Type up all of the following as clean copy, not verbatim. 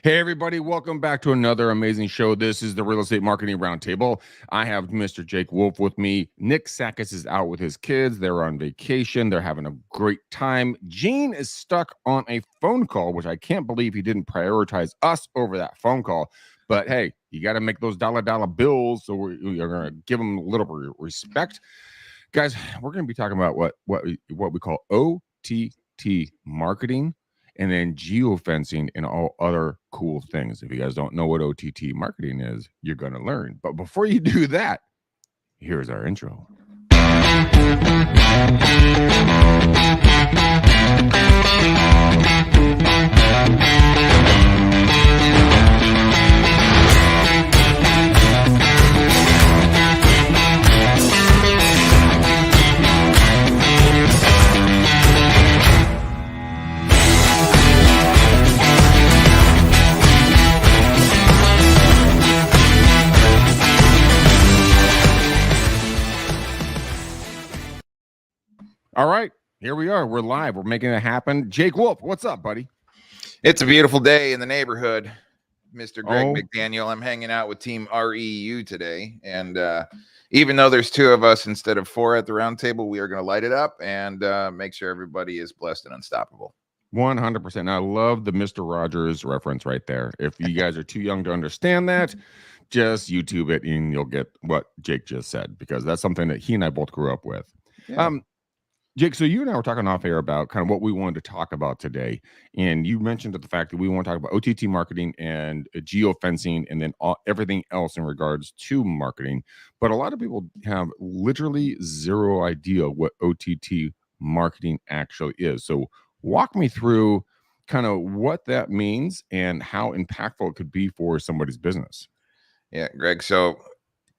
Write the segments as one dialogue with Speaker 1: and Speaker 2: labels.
Speaker 1: Hey, everybody, welcome back to another amazing show. This is the Real Estate Marketing Roundtable. I have Mr. Jake Wolf with me. Nick Sakis is out with his kids. They're on vacation. They're having a great time. Gene is stuck on a phone call, which I can't believe he didn't prioritize us over that phone call. But hey, you got to make those dollar bills, so we're going to give them a little respect. Guys, we're going to be talking about what we call OTT marketing, and then geofencing and all other cool things. If you guys don't know what OTT marketing is, you're going to learn. But before you do that, here's our intro. All right, here we are. We're live. We're making it happen. Jake Wolf, what's up, buddy?
Speaker 2: It's a beautiful day in the neighborhood, Mr. Greg McDaniel. I'm hanging out with Team REU today, and even though there's two of us instead of four at the round table, we are going to light it up and make sure everybody is blessed and unstoppable.
Speaker 1: 100%. I love the Mr. Rogers reference right there. If you guys are too young to understand that, just YouTube it and you'll get what Jake just said, because that's something that he and I both grew up with. Yeah. Jake, so you and I were talking off air about kind of what we wanted to talk about today. And you mentioned the fact that we want to talk about OTT marketing and geofencing and then everything else in regards to marketing. But a lot of people have literally zero idea what OTT marketing actually is. So walk me through kind of what that means and how impactful it could be for somebody's business.
Speaker 2: Yeah, Greg. So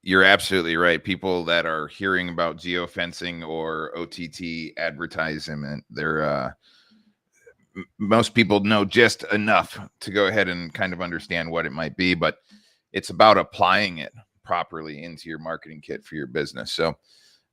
Speaker 2: you're absolutely right. People that are hearing about geofencing or OTT advertisement, they're most people know just enough to go ahead and kind of understand what it might be, but it's about applying it properly into your marketing kit for your business. So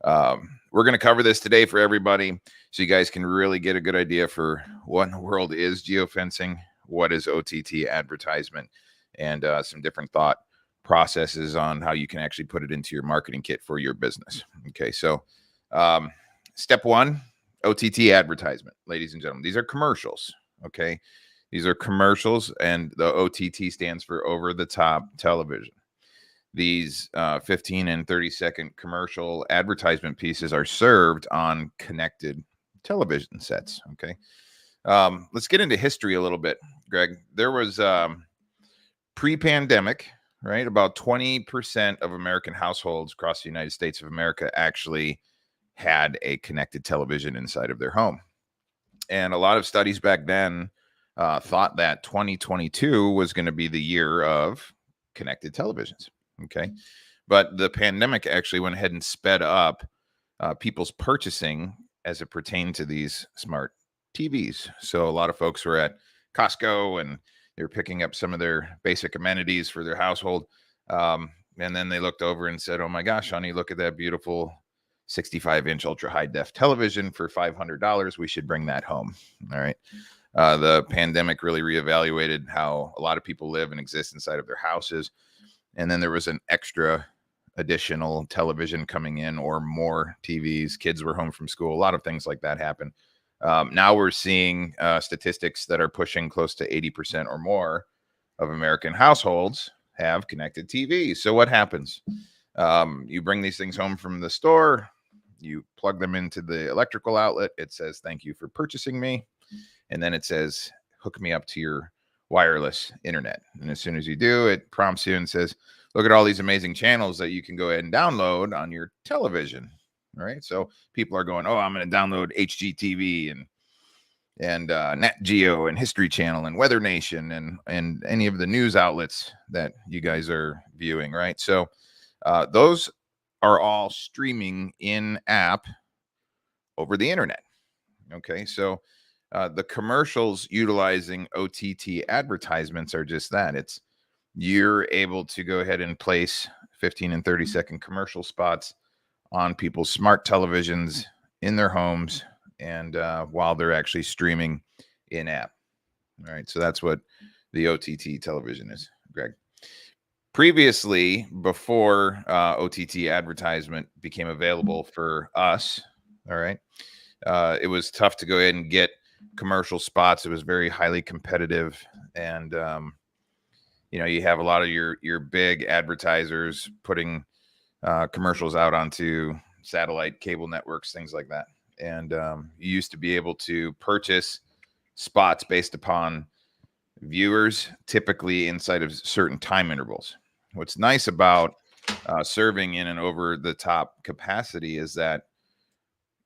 Speaker 2: we're going to cover this today for everybody, so you guys can really get a good idea for what in the world is geofencing, what is OTT advertisement, and some different thought processes on how you can actually put it into your marketing kit for your business. Okay, so step one, OTT advertisement, ladies and gentlemen. These are commercials. Okay, these are commercials, and the OTT stands for over the top television. These 15 and 30-second commercial advertisement pieces are served on connected television sets. Okay, let's get into history a little bit, Greg. There was pre-pandemic, right? About 20% of American households across the United States of America actually had a connected television inside of their home. And a lot of studies back then thought that 2022 was going to be the year of connected televisions. Okay. But the pandemic actually went ahead and sped up people's purchasing as it pertained to these smart TVs. So a lot of folks were at Costco and they're picking up some of their basic amenities for their household. And then they looked over and said, oh my gosh, honey, look at that beautiful 65-inch ultra high def television for $500. We should bring that home. All right. The pandemic really reevaluated how a lot of people live and exist inside of their houses. And then there was an extra additional television coming in, or more TVs. Kids were home from school. A lot of things like that happened. Now we're seeing statistics that are pushing close to 80% or more of American households have connected TVs. So what happens? You bring these things home from the store, you plug them into the electrical outlet. It says, thank you for purchasing me. And then it says, hook me up to your wireless internet. And as soon as you do, it prompts you and says, look at all these amazing channels that you can go ahead and download on your television. All right. So people are going, oh, I'm going to download HGTV and Nat Geo and History Channel and Weather Nation and any of the news outlets that you guys are viewing. Right. So those are all streaming in app over the internet. Okay. So the commercials utilizing OTT advertisements are just that. It's you're able to go ahead and place 15 and 30-second commercial spots on people's smart televisions in their homes, and while they're actually streaming in app. All right. So that's what the OTT television is, Greg. Previously, before OTT advertisement became available for us, all right, it was tough to go ahead and get commercial spots. It was very highly competitive, and you have a lot of your big advertisers putting commercials out onto satellite cable networks, things like that. And you used to be able to purchase spots based upon viewers, typically inside of certain time intervals. What's nice about serving in an over-the-top capacity is that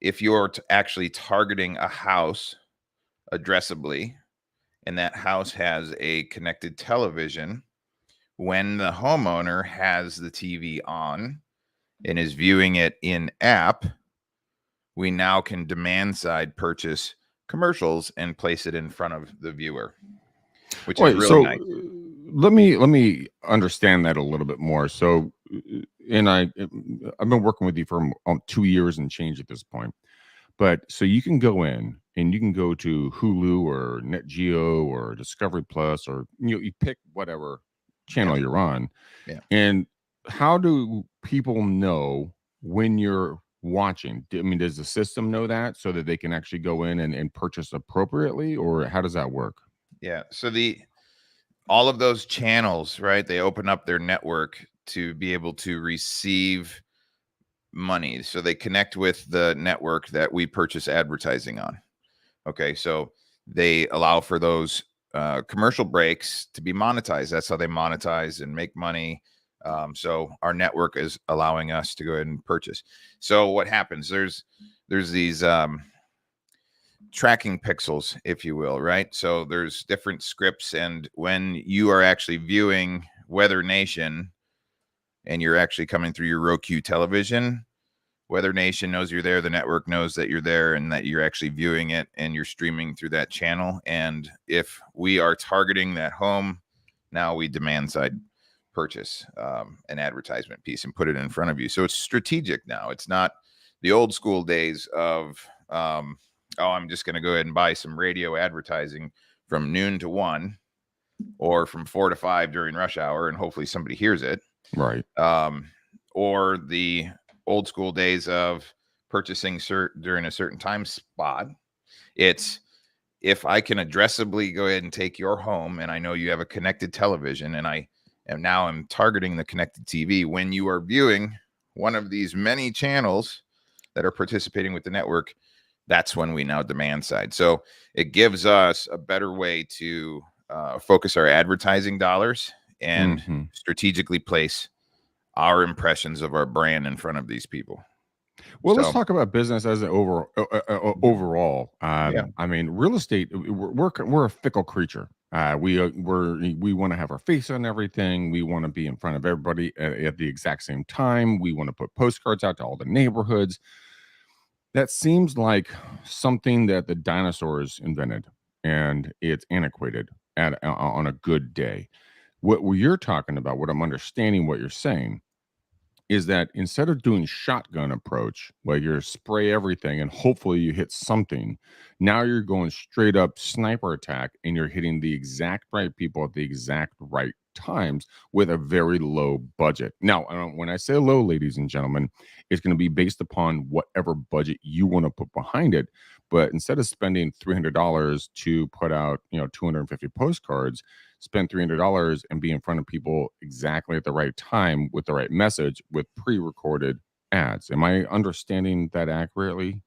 Speaker 2: if you're actually targeting a house addressably, and that house has a connected television, when the homeowner has the TV on and is viewing it in app, we now can demand side purchase commercials and place it in front of the viewer, which is really nice.
Speaker 1: Let me understand that a little bit more. So, and I've been working with you for 2 years and change at this point. But so you can go in and you can go to Hulu or Net Geo or Discovery Plus, or you pick whatever channel you're on.
Speaker 2: Yeah.
Speaker 1: And how do people know when you're watching? I mean, does the system know that so that they can actually go in and purchase appropriately, or how does that work?
Speaker 2: Yeah. So all of those channels, right? They open up their network to be able to receive money. So they connect with the network that we purchase advertising on. Okay. So they allow for those commercial breaks to be monetized. That's how they monetize and make money. So our network is allowing us to go ahead and purchase. So what happens? There's these tracking pixels, if you will, right? So there's different scripts, and when you are actually viewing Weather Nation and you're actually coming through your Roku television, Weather Nation knows you're there, the network knows that you're there and that you're actually viewing it, and you're streaming through that channel. And if we are targeting that home, now we demand side purchase an advertisement piece and put it in front of you. So it's strategic now. It's not the old school days of I'm just going to go ahead and buy some radio advertising from noon to 1 or from 4 to 5 during rush hour, and hopefully somebody hears it.
Speaker 1: Right.
Speaker 2: Or the old school days of purchasing during a certain time spot. It's if I can addressably go ahead and take your home, and I know you have a connected television, and I'm targeting the connected TV. When you are viewing one of these many channels that are participating with the network, that's when we now demand side. So it gives us a better way to focus our advertising dollars and strategically place our impressions of our brand in front of these people.
Speaker 1: Well, let's talk about business as an overall. I mean, real estate, we're a fickle creature. We want to have our face on everything. We want to be in front of everybody at the exact same time. We want to put postcards out to all the neighborhoods. That seems like something that the dinosaurs invented, and it's antiquated on a good day. What you're talking about, what I'm understanding what you're saying, is that instead of doing shotgun approach, where you spray everything and hopefully you hit something, now you're going straight up sniper attack and you're hitting the exact right people at the exact right times with a very low budget. Now, when I say low, ladies and gentlemen, it's going to be based upon whatever budget you want to put behind it. But instead of spending $300 to put out, 250 postcards, spend $300 and be in front of people exactly at the right time with the right message with pre-recorded ads. Am I understanding that accurately?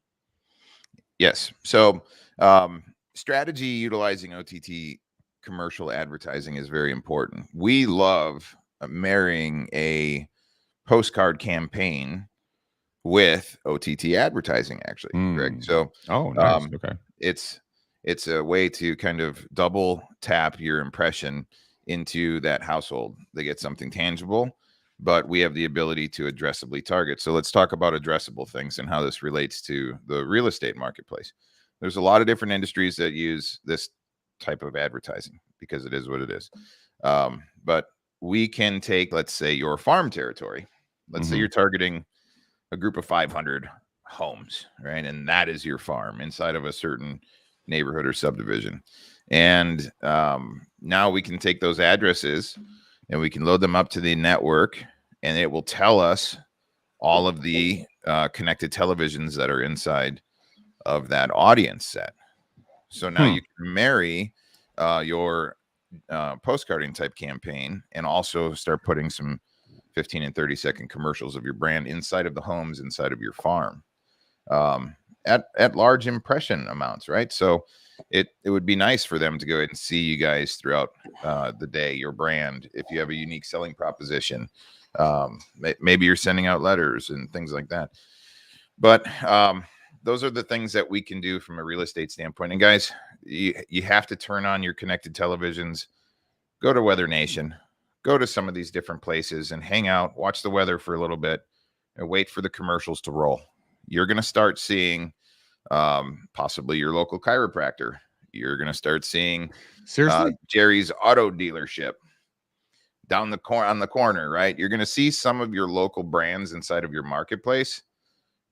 Speaker 2: Yes. So strategy utilizing OTT commercial advertising is very important. We love marrying a postcard campaign with OTT advertising, actually, Greg. So
Speaker 1: nice. Okay.
Speaker 2: It's a way to kind of double tap your impression into that household. They get something tangible, but we have the ability to addressably target. So let's talk about addressable things and how this relates to the real estate marketplace. There's a lot of different industries that use this type of advertising because it is what it is. But we can take, let's say, your farm territory. Let's say you're targeting a group of 500 homes, right? And that is your farm inside of a certain neighborhood or subdivision. And now we can take those addresses and we can load them up to the network, and it will tell us all of the connected televisions that are inside of that audience set. So now you can marry your postcarding type campaign and also start putting some 15 and 30-second commercials of your brand inside of the homes, inside of your farm, at large impression amounts, right? So it would be nice for them to go ahead and see you guys throughout the day, your brand, if you have a unique selling proposition. Maybe you're sending out letters and things like that. But those are the things that we can do from a real estate standpoint. And guys, you have to turn on your connected televisions, go to Weather Nation, go to some of these different places and hang out, watch the weather for a little bit, and wait for the commercials to roll. You're going to start seeing possibly your local chiropractor. You're going to start seeing Jerry's auto dealership down the on the corner, right? You're going to see some of your local brands inside of your marketplace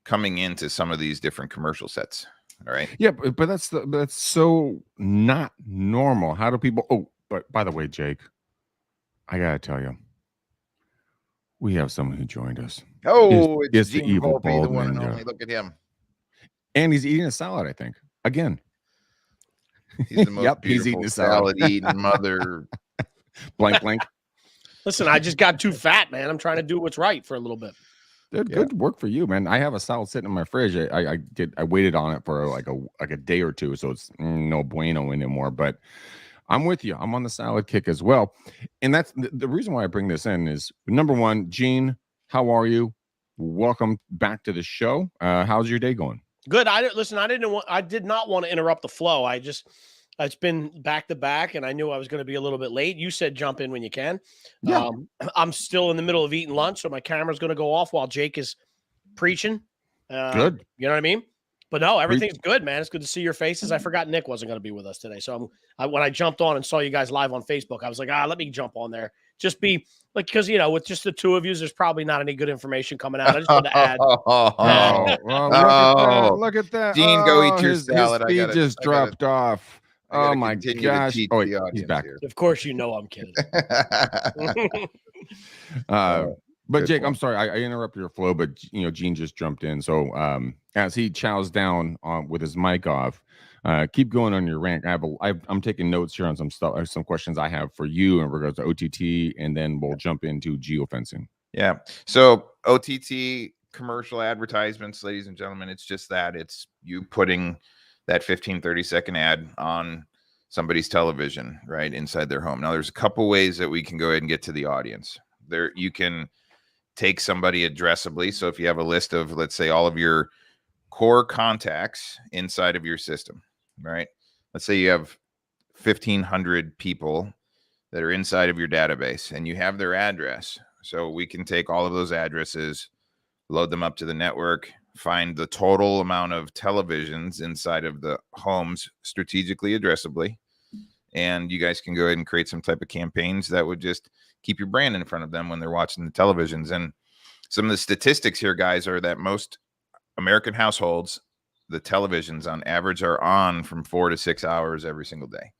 Speaker 2: coming into some of these different commercial sets. All right.
Speaker 1: Yeah, but that's so not normal. How do people? Oh, but by the way, Jake, I gotta tell you, we have someone who joined us.
Speaker 2: Oh,
Speaker 1: it's
Speaker 2: Gene
Speaker 1: the evil
Speaker 2: Volpe,
Speaker 1: bald
Speaker 2: the one and
Speaker 1: ninja.
Speaker 2: only. Look at him.
Speaker 1: And he's eating a salad, I think. Again.
Speaker 2: He's the most
Speaker 1: yep,
Speaker 2: beautiful
Speaker 1: he's eating a salad.
Speaker 2: eating mother.
Speaker 1: Blank, blank.
Speaker 3: Listen, I just got too fat, man. I'm trying to do what's right for a little bit.
Speaker 1: Good work for you, man. I have a salad sitting in my fridge. I waited on it for like a day or two, so it's no bueno anymore. But I'm with you. I'm on the salad kick as well. And that's the reason why I bring this in is, number one, Gene, how are you? Welcome back to the show. How's your day going?
Speaker 3: Good. I did not want to interrupt the flow. It's been back to back, and I knew I was going to be a little bit late. You said jump in when you can.
Speaker 1: Yeah.
Speaker 3: I'm still in the middle of eating lunch, so my camera's going to go off while Jake is preaching.
Speaker 1: Good.
Speaker 3: You know what I mean? But no, everything's good, man. It's good to see your faces. I forgot Nick wasn't going to be with us today. So when I jumped on and saw you guys live on Facebook, I was like, let me jump on there. Just be like, because, with just the two of you, there's probably not any good information coming out. I just want to add.
Speaker 1: Look at that.
Speaker 2: Gene, go eat your salad.
Speaker 1: His feed just dropped off. Oh, my gosh.
Speaker 2: Oh,
Speaker 1: wait, he's back.
Speaker 2: Here.
Speaker 3: Of course, I'm kidding.
Speaker 1: But Jake, I'm sorry, I interrupted your flow, but Gene just jumped in. So as he chows down with his mic off, keep going on your rant. I'm taking notes here on some questions I have for you in regards to OTT, and then we'll jump into geofencing.
Speaker 2: Yeah. So OTT commercial advertisements, ladies and gentlemen, it's just that. It's you putting that 15, 30-second ad on somebody's television right inside their home. Now, there's a couple ways that we can go ahead and get to the audience. There, you can take somebody addressably. So if you have a list of, let's say, all of your core contacts inside of your system, right? Let's say you have 1,500 people that are inside of your database and you have their address. So we can take all of those addresses, load them up to the network, find the total amount of televisions inside of the homes strategically addressably. And you guys can go ahead and create some type of campaigns that would just keep your brand in front of them when they're watching the televisions. And some of the statistics here, guys, are that most American households, the televisions on average are on from 4 to 6 hours every single day.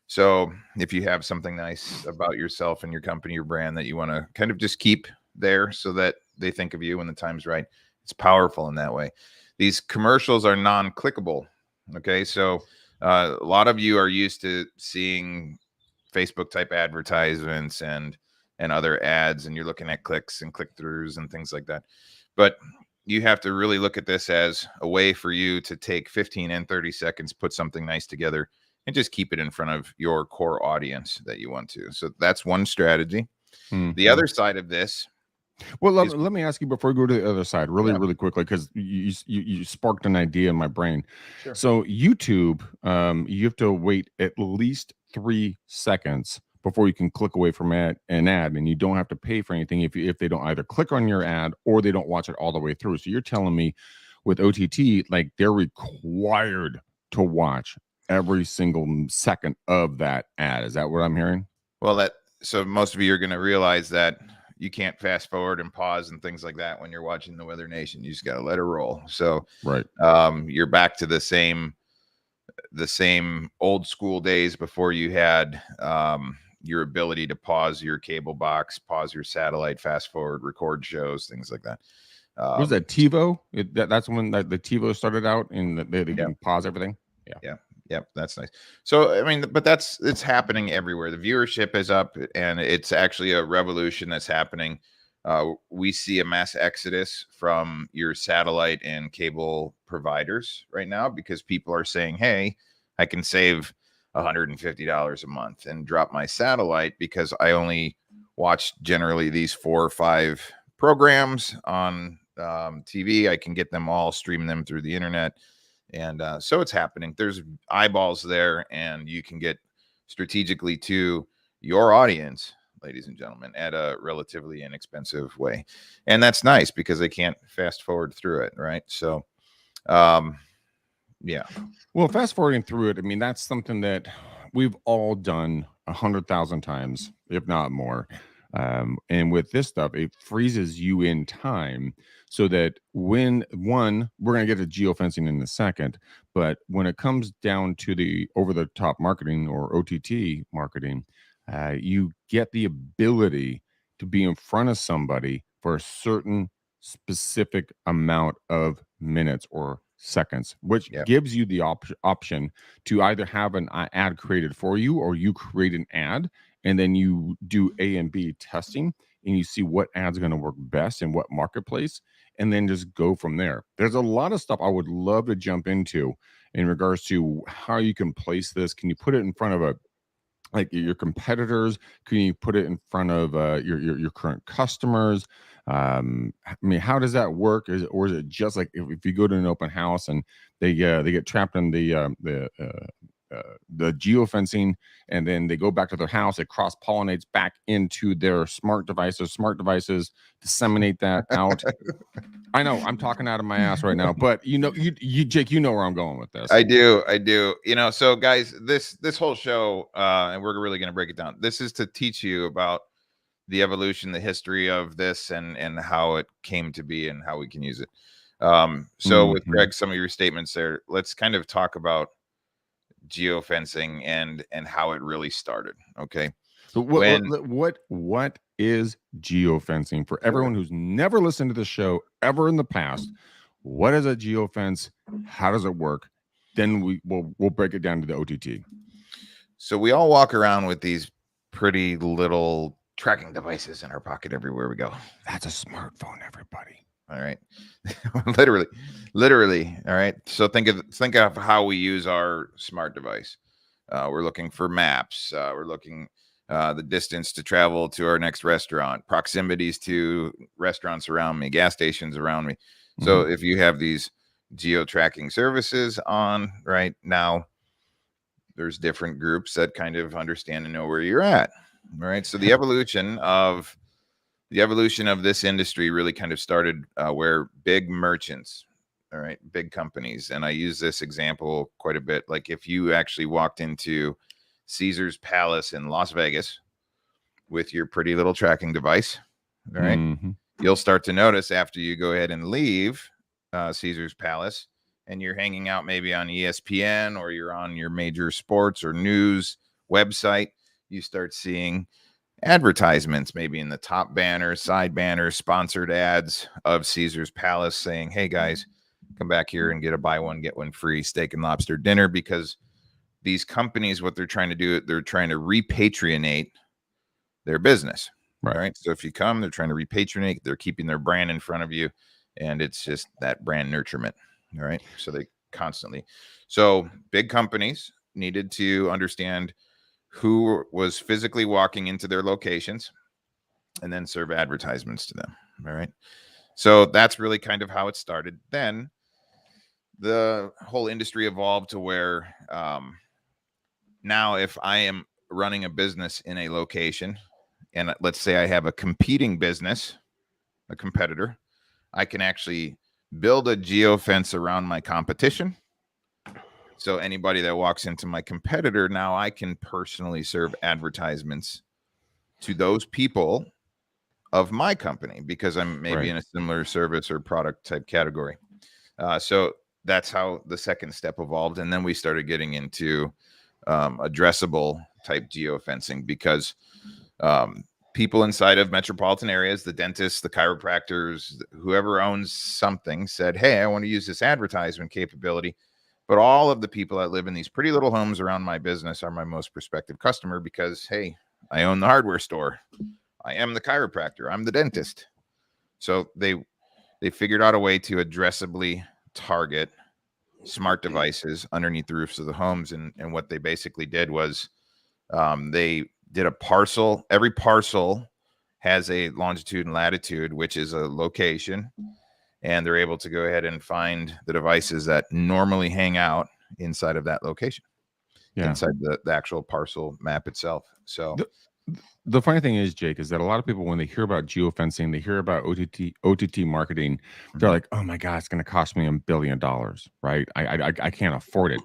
Speaker 2: So if you have something nice about yourself and your company, your brand that you want to kind of just keep there so that they think of you when the time's right, it's powerful in that way. These commercials are non-clickable. Okay. So a lot of you are used to seeing Facebook type advertisements and other ads, and you're looking at clicks and click-throughs and things like that. But you have to really look at this as a way for you to take 15 and 30 seconds, put something nice together, and just keep it in front of your core audience that you want to. So that's one strategy. Mm-hmm. The other side of this.
Speaker 1: Well, let me ask you before we go to the other side really quickly, because you sparked an idea in my brain.
Speaker 3: Sure.
Speaker 1: So YouTube, you have to wait at least 3 seconds before you can click away from an ad, and you don't have to pay for anything if they don't either click on your ad or they don't watch it all the way through. So you're telling me with OTT, like, they're required to watch every single second of that ad. Is that what I'm hearing?
Speaker 2: Well, so most of you are going to realize that you can't fast forward and pause and things like that when you're watching the Weather Nation. You just got to let it roll. So
Speaker 1: right,
Speaker 2: you're back to the same the same old school days before you had your ability to pause your cable box, pause your satellite, fast forward, record shows, things like that.
Speaker 1: Was that TiVo? That's when the TiVo started out, and they can pause everything.
Speaker 2: Yep, that's nice. So I mean, but it's happening everywhere. The viewership is up, and it's actually a revolution that's happening. We see a mass exodus from your satellite and cable providers right now because people are saying, hey, I can save $150 a month and drop my satellite because I only watch generally these 4 or 5 programs on TV. I can get them all, stream them through the internet. And so it's happening. There's eyeballs there, and you can get strategically to your audience, ladies and gentlemen, at a relatively inexpensive way. And that's nice because they can't fast forward through it, right? So, yeah.
Speaker 1: Well, fast forwarding through it, I mean, that's something that we've all done 100,000 times, if not more. And with this stuff, it freezes you in time so that when we're going to get to geofencing in a second, but when it comes down to the over-the-top marketing or OTT marketing, you get the ability to be in front of somebody for a certain specific amount of minutes or seconds, which gives you the option to either have an ad created for you, or you create an ad and then you do A and B testing and you see what ads are going to work best in what marketplace, and then just go from there. There's a lot of stuff I would love to jump into in regards to how you can place this. Can you put it in front of your competitors? Can you put it in front of your current customers? I mean, how does that work? Is it just like if you go to an open house and they get trapped in the geofencing, and then they go back to their house, it cross pollinates back into their smart devices disseminate that out. I know I'm talking out of my ass right now, but you Jake, you know where I'm going with this.
Speaker 2: I do. So guys, this whole show, and we're really going to break it down. This is to teach you about the evolution, the history of this, and how it came to be and how we can use it. So with Greg, some of your statements there, let's kind of talk about geofencing and how it really started. Okay.
Speaker 1: So what is geofencing for everyone who's never listened to the show ever in the past? What is a geofence? How does it work? Then we'll break it down to the OTT.
Speaker 2: So we all walk around with these pretty little tracking devices in our pocket everywhere we go.
Speaker 1: That's a smartphone, everybody.
Speaker 2: All right. literally. All right. So think of how we use our smart device. We're looking for maps. We're looking the distance to travel to our next restaurant, proximities to restaurants around me, gas stations around me. So if you have these geo-tracking services on right now, there's different groups that kind of understand and know where you're at. All right. So the evolution of this industry really kind of started where big merchants, all right, big companies, and I use this example quite a bit. Like if you actually walked into Caesar's Palace in Las Vegas with your pretty little tracking device, all right, you'll start to notice after you go ahead and leave Caesar's Palace and you're hanging out maybe on ESPN or you're on your major sports or news website, you start seeing advertisements maybe in the top banners, side banners, sponsored ads of Caesar's Palace saying, hey guys, come back here and get a buy one, get one free steak and lobster dinner. Because these companies, what they're trying to do, they're trying to repatriate their business. Right. So if you come, they're trying to repatriate, they're keeping their brand in front of you. And it's just that brand nurturement. All right. So they constantly, so big companies needed to understand who was physically walking into their locations and then serve advertisements to them. All right. So that's really kind of how it started. Then the whole industry evolved to where now if I am running a business in a location and let's say I have a competing business, a competitor, I can actually build a geofence around my competition. So anybody that walks into my competitor, now I can personally serve advertisements to those people of my company because I'm maybe in a similar service or product type category. So that's how the second step evolved. And then we started getting into addressable type geofencing, because people inside of metropolitan areas, the dentists, the chiropractors, whoever owns something, said, hey, I want to use this advertisement capability. But all of the people that live in these pretty little homes around my business are my most prospective customer, because, hey, I own the hardware store. I am the chiropractor. I'm the dentist. So they figured out a way to addressably target smart devices underneath the roofs of the homes. And what they basically did was they did a parcel. Every parcel has a longitude and latitude, which is a location. And they're able to go ahead and find the devices that normally hang out inside of that location, inside the actual parcel map itself. So
Speaker 1: the funny thing is, Jake, is that a lot of people, when they hear about geofencing, they hear about OTT marketing, they're like, oh my God, it's going to cost me $1 billion, right? I can't afford it.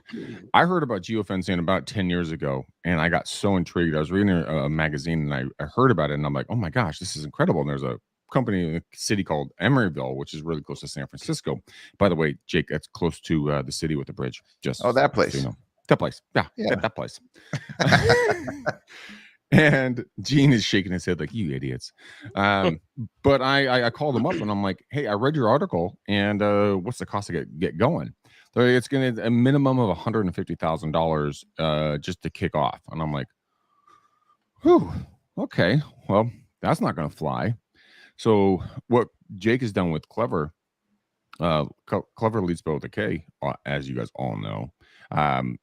Speaker 1: I heard about geofencing about 10 years ago, and I got so intrigued. I was reading a magazine, and I heard about it, and I'm like, oh my gosh, this is incredible. And there's a company in a city called Emeryville, which is really close to San Francisco. By the way, Jake, that's close to the city with the bridge. Just
Speaker 2: that place.
Speaker 1: So you know. That place. Yeah. That place. And Gene is shaking his head like, you idiots. But I called him up, and I'm like, hey, I read your article, and what's the cost to get going? So it's going to a minimum of $150,000 just to kick off. And I'm like, whew, okay, well, that's not going to fly. So what Jake has done with Clever, Clever leads spelled with a K, as you guys all know.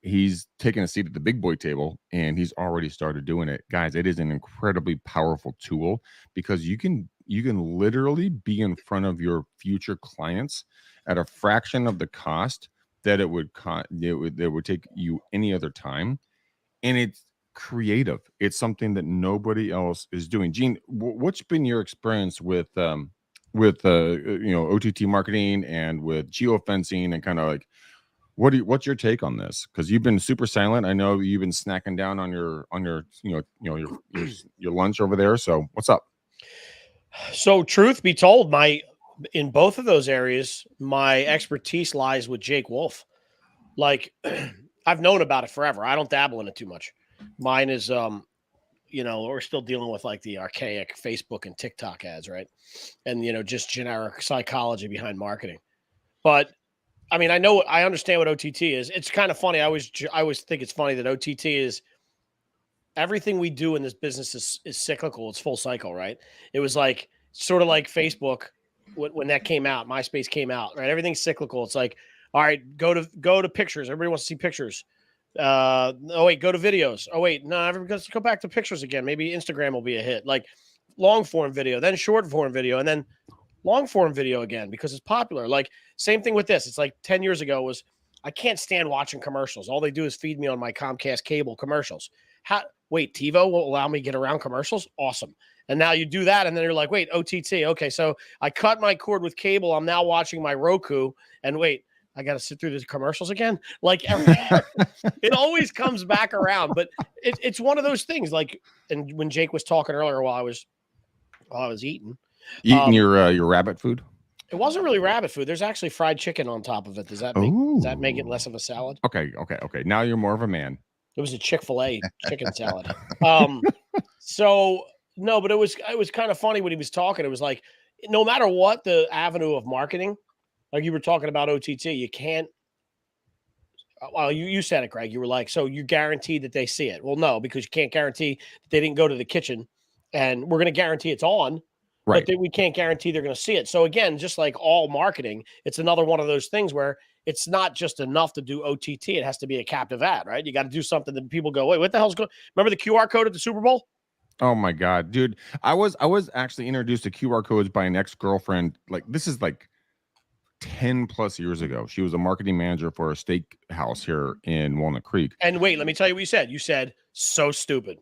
Speaker 1: He's taken a seat at the big boy table, and he's already started doing it. Guys, it is an incredibly powerful tool, because you can literally be in front of your future clients at a fraction of the cost that it would take you any other time. And it's creative. It's something that nobody else is doing. Gene, what's been your experience with OTT marketing and with geofencing, and kind of like, what's your take on this? Because you've been super silent. I know you've been snacking down on your your lunch over there. So what's up?
Speaker 3: So truth be told, in both of those areas, my expertise lies with Jake Wolf. Like, I've known about it forever. I don't dabble in it too much. Mine is we're still dealing with like the archaic Facebook and TikTok ads, right? And just generic psychology behind marketing. But I mean, I understand what OTT is. It's kind of funny. I always think it's funny that OTT is everything we do in this business is cyclical. It's full cycle, right? It was like sort of like Facebook when that came out, MySpace came out, right? Everything's cyclical. It's like, all right, go to pictures. Everybody wants to see pictures. Oh wait, go to videos. Oh wait, no, let's go back to pictures again. Maybe Instagram will be a hit. Like long form video, then short form video, and then long form video again, because it's popular. Like same thing with this. It's like 10 years ago was, I can't stand watching commercials. All they do is feed me on my Comcast cable commercials. Wait, TiVo will allow me to get around commercials? Awesome. And now you do that, and then you're like, wait, OTT. Okay, so I cut my cord with cable. I'm now watching my Roku, and wait, I got to sit through the commercials again. Like it always comes back around, but it's one of those things. Like, and when Jake was talking earlier while I was eating
Speaker 1: your rabbit food.
Speaker 3: It wasn't really rabbit food. There's actually fried chicken on top of it. Does that make it less of a salad?
Speaker 1: Okay. Now you're more of a man.
Speaker 3: It was a Chick-fil-A chicken salad. So no, but it was kind of funny when he was talking. It was like, no matter what the avenue of marketing, like you were talking about OTT, you can't. Well, you said it, Greg. You were like, so you guaranteed that they see it. Well, no, because you can't guarantee that they didn't go to the kitchen, and we're going to guarantee it's on. Right. But we can't guarantee they're going to see it. So again, just like all marketing, it's another one of those things where it's not just enough to do OTT. It has to be a captive ad, right? You got to do something that people go, wait, what the hell's going on? Remember the QR code at the Super Bowl?
Speaker 1: Oh my God, dude. I was actually introduced to QR codes by an ex-girlfriend. Like, this is like 10 plus years ago. She was a marketing manager for a steakhouse here in Walnut Creek.
Speaker 3: And wait, let me tell you what you said. You said, so stupid.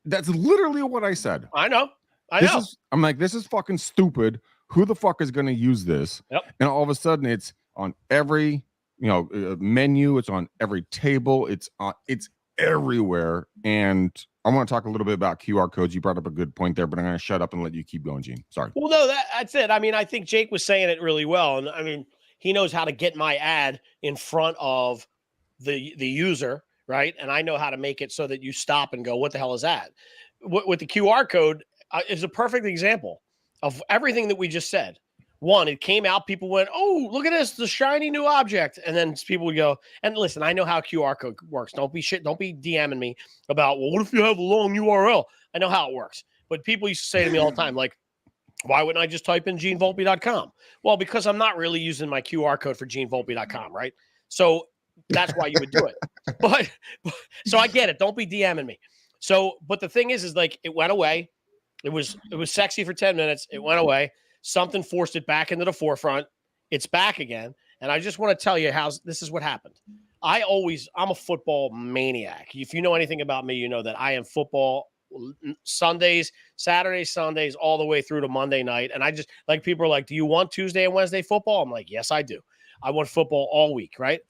Speaker 1: That's literally what I said.
Speaker 3: I know.
Speaker 1: I'm like, this is fucking stupid. Who the fuck is going to use this?
Speaker 3: Yep.
Speaker 1: And all of a sudden, it's on every menu. It's on every table. It's everywhere. And I want to talk a little bit about QR codes. You brought up a good point there, but I'm going to shut up and let you keep going, Gene. Sorry.
Speaker 3: Well, no, that's it. I mean, I think Jake was saying it really well, and I mean, he knows how to get my ad in front of the user, right? And I know how to make it so that you stop and go, what the hell is that? With the QR code is a perfect example of everything that we just said. One, it came out, people went, oh, look at this, the shiny new object. And then people would go, and listen, I know how QR code works. Don't be DMing me about, well, what if you have a long URL? I know how it works. But people used to say to me all the time, like, why wouldn't I just type in genevolpe.com? Well, because I'm not really using my QR code for genevolpe.com, right? So that's why you would do it. But so I get it. Don't be DMing me. So, but the thing is like it went away. It was sexy for 10 minutes. It went away. Something forced it back into the forefront. It's back again. And I just want to tell you how this is what happened. I'm a football maniac. If you know anything about me, you know that I am football Sundays, Saturdays, Sundays, all the way through to Monday night. And I just like people are like, do you want Tuesday and Wednesday football? I'm like, yes, I do. I want football all week, right?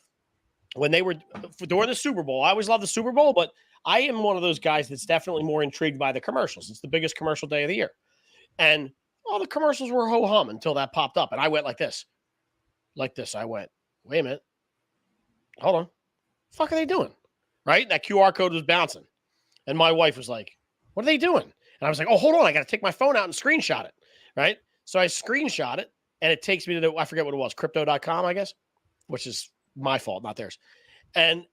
Speaker 3: When they were during the Super Bowl, I always love the Super Bowl, but I am one of those guys that's definitely more intrigued by the commercials. It's the biggest commercial day of the year. And all the commercials were ho-hum until that popped up. And I went like this. I went, wait a minute. Hold on. What the fuck are they doing? Right? That QR code was bouncing. And my wife was like, what are they doing? And I was like, oh, hold on. I got to take my phone out and screenshot it. Right? So I screenshot it and it takes me to I forget what it was, crypto.com, I guess, which is my fault, not theirs. And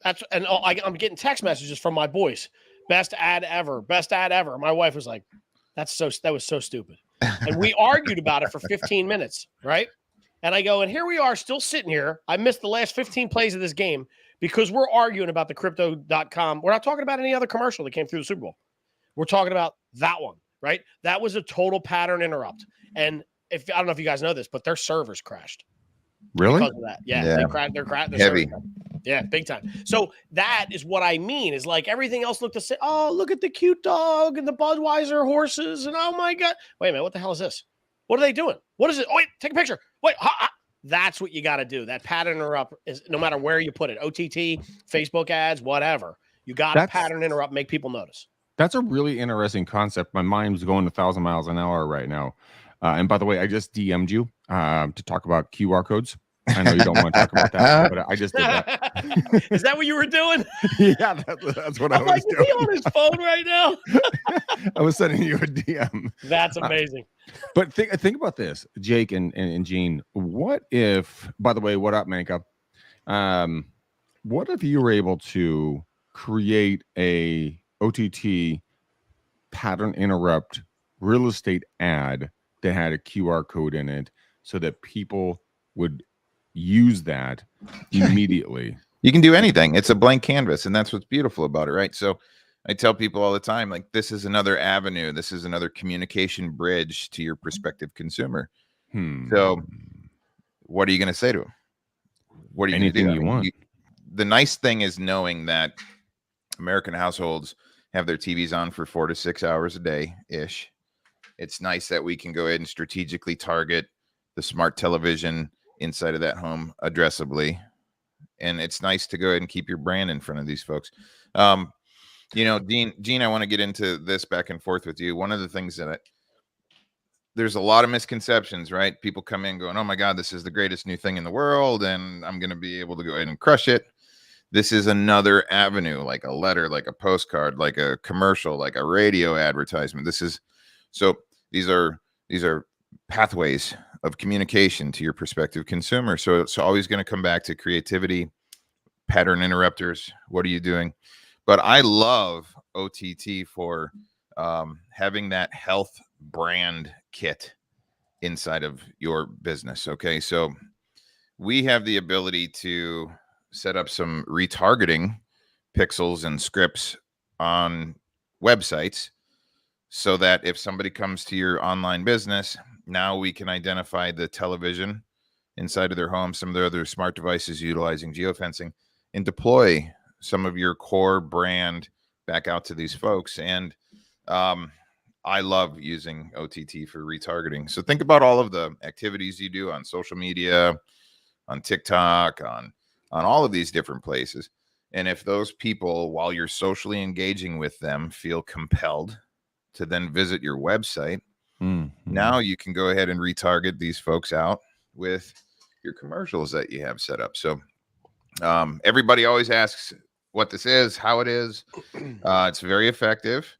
Speaker 3: I'm getting text messages from my boys. Best ad ever. Best ad ever. My wife was like, that was so stupid. And we argued about it for 15 minutes. Right. And I go, and here we are still sitting here. I missed the last 15 plays of this game because we're arguing about the crypto.com. We're not talking about any other commercial that came through the Super Bowl. We're talking about that one, right? That was a total pattern interrupt. And I don't know if you guys know this, but their servers crashed.
Speaker 1: Really?
Speaker 3: Because of that. Yeah. They're
Speaker 2: heavy.
Speaker 3: Yeah, big time. So that is what I mean is like everything else looked the same. Oh, look at the cute dog and the Budweiser horses. And oh my God. Wait a minute. What the hell is this? What are they doing? What is it? Oh, wait, take a picture. Wait. That's what you got to do. That pattern interrupt is no matter where you put it, OTT, Facebook ads, whatever. You got to pattern interrupt, make people notice.
Speaker 1: That's a really interesting concept. My mind's going 1,000 miles an hour right now. And by the way, I just DM'd you to talk about QR codes. I know you don't want to talk about that, but I just did that.
Speaker 3: Is that what you were doing?
Speaker 1: Yeah, that's what I was doing.
Speaker 3: Is he on his phone right now?
Speaker 1: I was sending you a DM.
Speaker 3: That's amazing.
Speaker 1: But think about this, Jake and Gene. What if, by the way, what up, Manka? What if you were able to create a OTT pattern interrupt real estate ad that had a QR code in it so that people would use that immediately?
Speaker 2: You can do anything. It's a blank canvas, and that's what's beautiful about it, right? So I tell people all the time, like, this is another avenue. This is another communication bridge to your prospective consumer. So what are you going to say to them? What are you going to do?
Speaker 1: You want.
Speaker 2: The nice thing is knowing that American households have their TVs on for 4 to 6 hours a day-ish. It's nice that we can go ahead and strategically target the smart television inside of that home addressably. And it's nice to go ahead and keep your brand in front of these folks. Gene, I want to get into this back and forth with you. One of the things that there's a lot of misconceptions, right? People come in going, oh my God, this is the greatest new thing in the world, and I'm going to be able to go ahead and crush it. This is another avenue, like a letter, like a postcard, like a commercial, like a radio advertisement. These are pathways of communication to your prospective consumer. So it's always going to come back to creativity, pattern interrupters. What are you doing? But I love OTT for having that health brand kit inside of your business. Okay. So we have the ability to set up some retargeting pixels and scripts on websites so that if somebody comes to your online business, now we can identify the television inside of their home, some of their other smart devices utilizing geofencing, and deploy some of your core brand back out to these folks. And I love using OTT for retargeting. So think about all of the activities you do on social media, on TikTok, on all of these different places. And if those people, while you're socially engaging with them, feel compelled to then visit your website, now you can go ahead and retarget these folks out with your commercials that you have set up. So everybody always asks what this is, how it is. It's very effective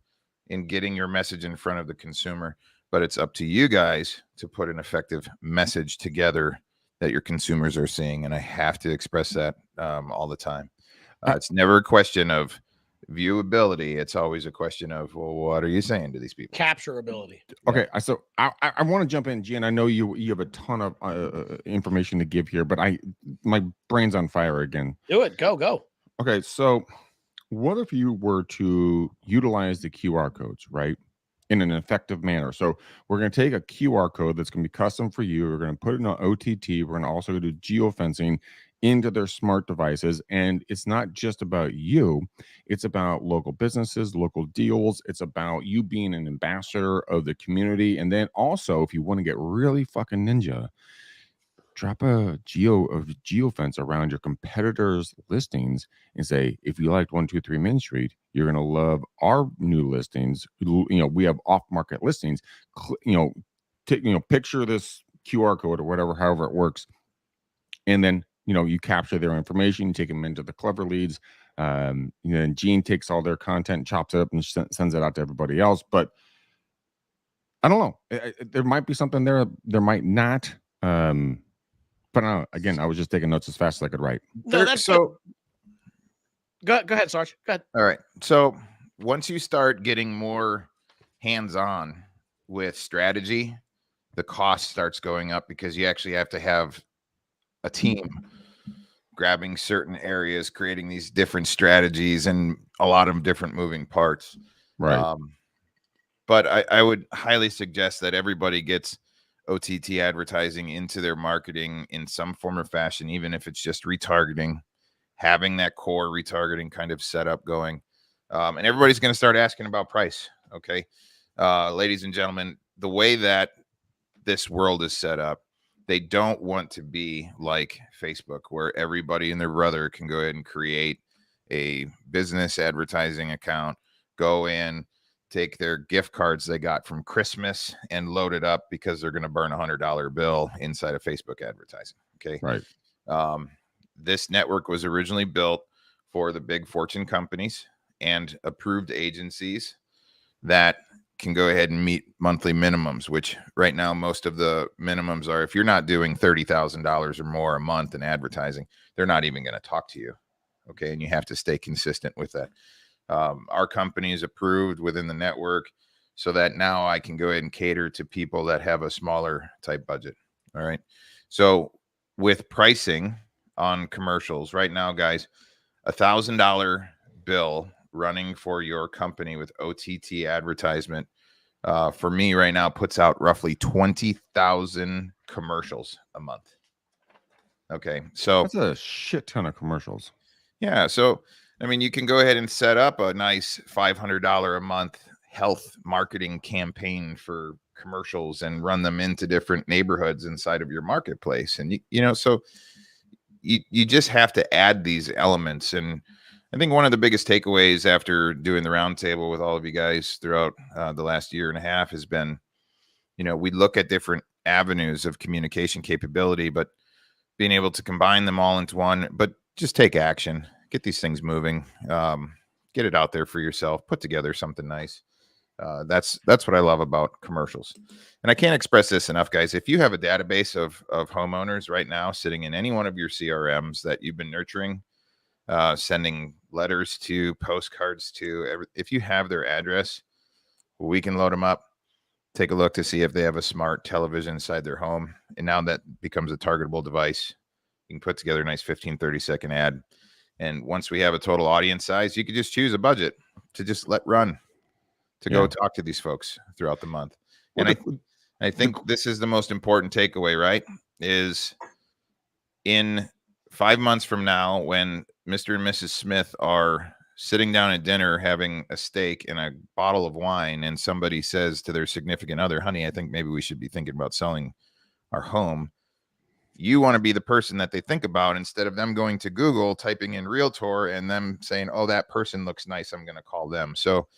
Speaker 2: in getting your message in front of the consumer, but it's up to you guys to put an effective message together that your consumers are seeing. And I have to express that all the time. It's never a question of viewability. It's always a question of, well, what are you saying to these people?
Speaker 3: Capture ability.
Speaker 1: Okay, so I want to jump in, Gian. I know you have a ton of information to give here, but my brain's on fire again.
Speaker 3: Do it. Go.
Speaker 1: Okay, so what if you were to utilize the QR codes, right, in an effective manner? So we're going to take a QR code that's going to be custom for you. We're going to put it in an OTT. We're going to also do geofencing into their smart devices. And it's not just about you. It's about local businesses, local deals. It's about you being an ambassador of the community. And then also, if you want to get really fucking ninja, drop a geofence around your competitors' listings and say, if you liked 123 Main Street, you're going to love our new listings. We have off-market listings. Picture this QR code or whatever, however it works, and then you capture their information, you take them into the Clever Leads. And Gene takes all their content, chops it up, and sends it out to everybody else. But I don't know. There might be something there. There might not. But again, I was just taking notes as fast as I could write.
Speaker 3: No, that's so. Go ahead, Sarge. Go ahead.
Speaker 2: All right. So once you start getting more hands-on with strategy, the cost starts going up because you actually have to have a team grabbing certain areas, creating these different strategies and a lot of different moving parts.
Speaker 1: Right.
Speaker 2: But I would highly suggest that everybody gets OTT advertising into their marketing in some form or fashion, even if it's just retargeting, having that core retargeting kind of setup going. And everybody's going to start asking about price. Okay. Ladies and gentlemen, the way that this world is set up, they don't want to be like Facebook, where everybody and their brother can go ahead and create a business advertising account, go in, take their gift cards they got from Christmas and load it up because they're going to burn $100 bill inside of Facebook advertising. Okay.
Speaker 1: Right.
Speaker 2: This network was originally built for the big fortune companies and approved agencies that can go ahead and meet monthly minimums, which right now most of the minimums are, if you're not doing $30,000 or more a month in advertising, they're not even going to talk to you. Okay. And you have to stay consistent with that. Our company is approved within the network so that now I can go ahead and cater to people that have a smaller type budget. All right. So with pricing on commercials right now, guys, $1,000 bill running for your company with OTT advertisement for me right now puts out roughly 20,000 commercials a month. Okay. So
Speaker 1: that's a shit ton of commercials.
Speaker 2: Yeah. So, I mean, you can go ahead and set up a nice $500 a month health marketing campaign for commercials and run them into different neighborhoods inside of your marketplace. And, so you just have to add these elements. And I think one of the biggest takeaways after doing the roundtable with all of you guys throughout the last year and a half has been, we look at different avenues of communication capability, but being able to combine them all into one, but just take action. Get these things moving, get it out there for yourself, put together something nice. That's what I love about commercials. And I can't express this enough, guys. If you have a database of homeowners right now sitting in any one of your CRMs that you've been nurturing, sending letters to, postcards to, if you have their address, we can load them up, take a look to see if they have a smart television inside their home. And now that becomes a targetable device. You can put together a nice 15, 30-second ad. And once we have a total audience size, you could just choose a budget to just let run to go talk to these folks throughout the month. And I think this is the most important takeaway, right? Is in 5 months from now, when Mr. and Mrs. Smith are sitting down at dinner, having a steak and a bottle of wine, and somebody says to their significant other, honey, I think maybe we should be thinking about selling our home. You want to be the person that they think about instead of them going to Google, typing in realtor, and them saying, oh, that person looks nice, I'm going to call them. So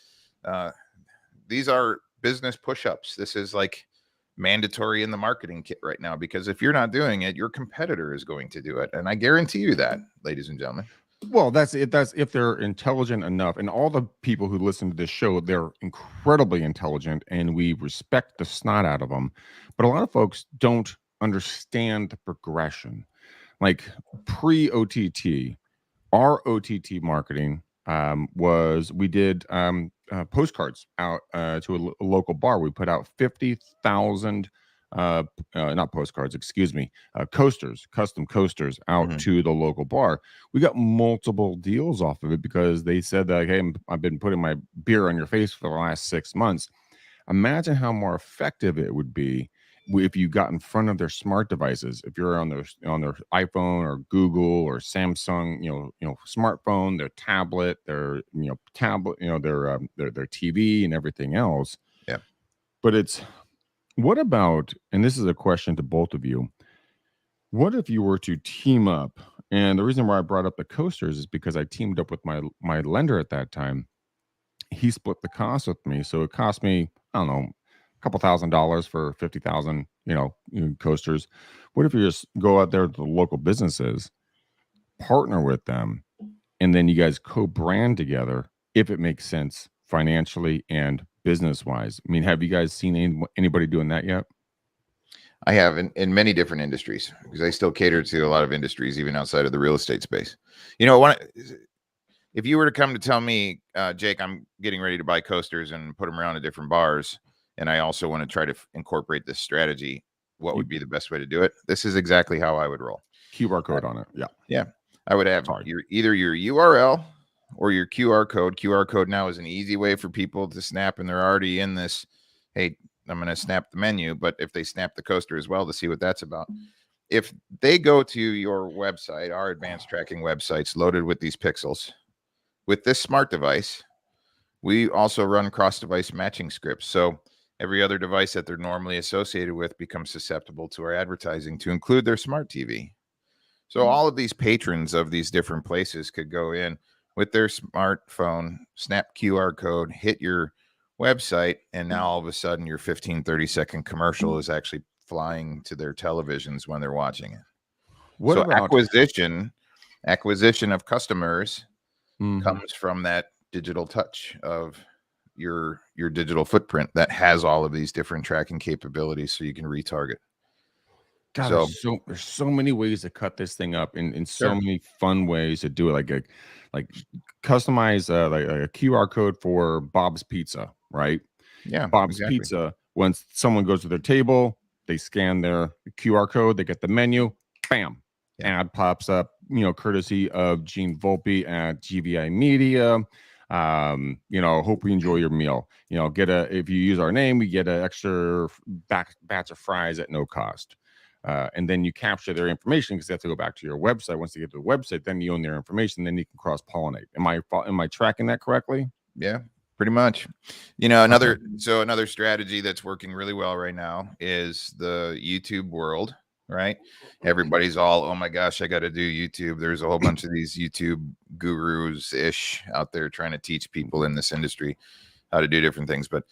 Speaker 2: these are business push-ups. This is like mandatory in the marketing kit right now, because if you're not doing it, your competitor is going to do it. And I guarantee you that, ladies and gentlemen.
Speaker 1: Well, that's it. That's if they're intelligent enough. And all the people who listen to this show, they're incredibly intelligent and we respect the snot out of them. But a lot of folks don't understand the progression. Like pre-OTT, our OTT marketing was we did postcards out to a local bar. We put out 50,000 not postcards, excuse me, coasters, custom coasters out to the local bar. We got multiple deals off of it because they said that, hey, I've been putting my beer on your face for the last 6 months. Imagine how more effective it would be if you got in front of their smart devices. If you're on their iPhone or Google or Samsung, smartphone, their tablet, their tablet, their TV and everything else.
Speaker 2: Yeah.
Speaker 1: But what about, and this is a question to both of you, what if you were to team up? And the reason why I brought up the coasters is because I teamed up with my lender at that time. He split the cost with me, so it cost me, I don't know, a couple $1,000s for 50,000, coasters. What if you just go out there to the local businesses, partner with them, and then you guys co-brand together if it makes sense financially and business-wise? I mean, have you guys seen anybody doing that yet?
Speaker 2: I have in many different industries, because I still cater to a lot of industries, even outside of the real estate space. If you were to come to tell me, Jake, I'm getting ready to buy coasters and put them around at different bars, and I also want to try to incorporate this strategy, what would be the best way to do it? This is exactly how I would roll.
Speaker 1: QR code on it. Yeah.
Speaker 2: Yeah. I would have either your URL or your QR code. QR code now is an easy way for people to snap, and they're already in this, hey, I'm going to snap the menu, but if they snap the coaster as well to see what that's about. If they go to your website, our advanced tracking websites loaded with these pixels, with this smart device, we also run cross-device matching scripts. So every other device that they're normally associated with becomes susceptible to our advertising, to include their smart TV. So all of these patrons of these different places could go in with their smartphone, snap QR code, hit your website, and now all of a sudden your 15, 30-second commercial is actually flying to their televisions when they're watching it. So acquisition of customers comes from that digital touch of your digital footprint that has all of these different tracking capabilities, so you can retarget.
Speaker 1: God, there's so many ways to cut this thing up in so many fun ways to do it. Like customize like a QR code for Bob's Pizza, right?
Speaker 2: Yeah,
Speaker 1: Bob's Pizza. When someone goes to their table, they scan their QR code, they get the menu, bam, ad pops up. Courtesy of Gene Volpe at GVI Media. Hope we enjoy your meal. If you use our name, we get an extra batch of fries at no cost. And then you capture their information, because they have to go back to your website. Once they get to the website, then you own their information. Then you can cross-pollinate. Am I tracking that correctly?
Speaker 2: Yeah, pretty much. Another strategy that's working really well right now is the YouTube world, right? Everybody's all, oh my gosh, I got to do YouTube. There's a whole bunch of these YouTube gurus-ish out there trying to teach people in this industry how to do different things. But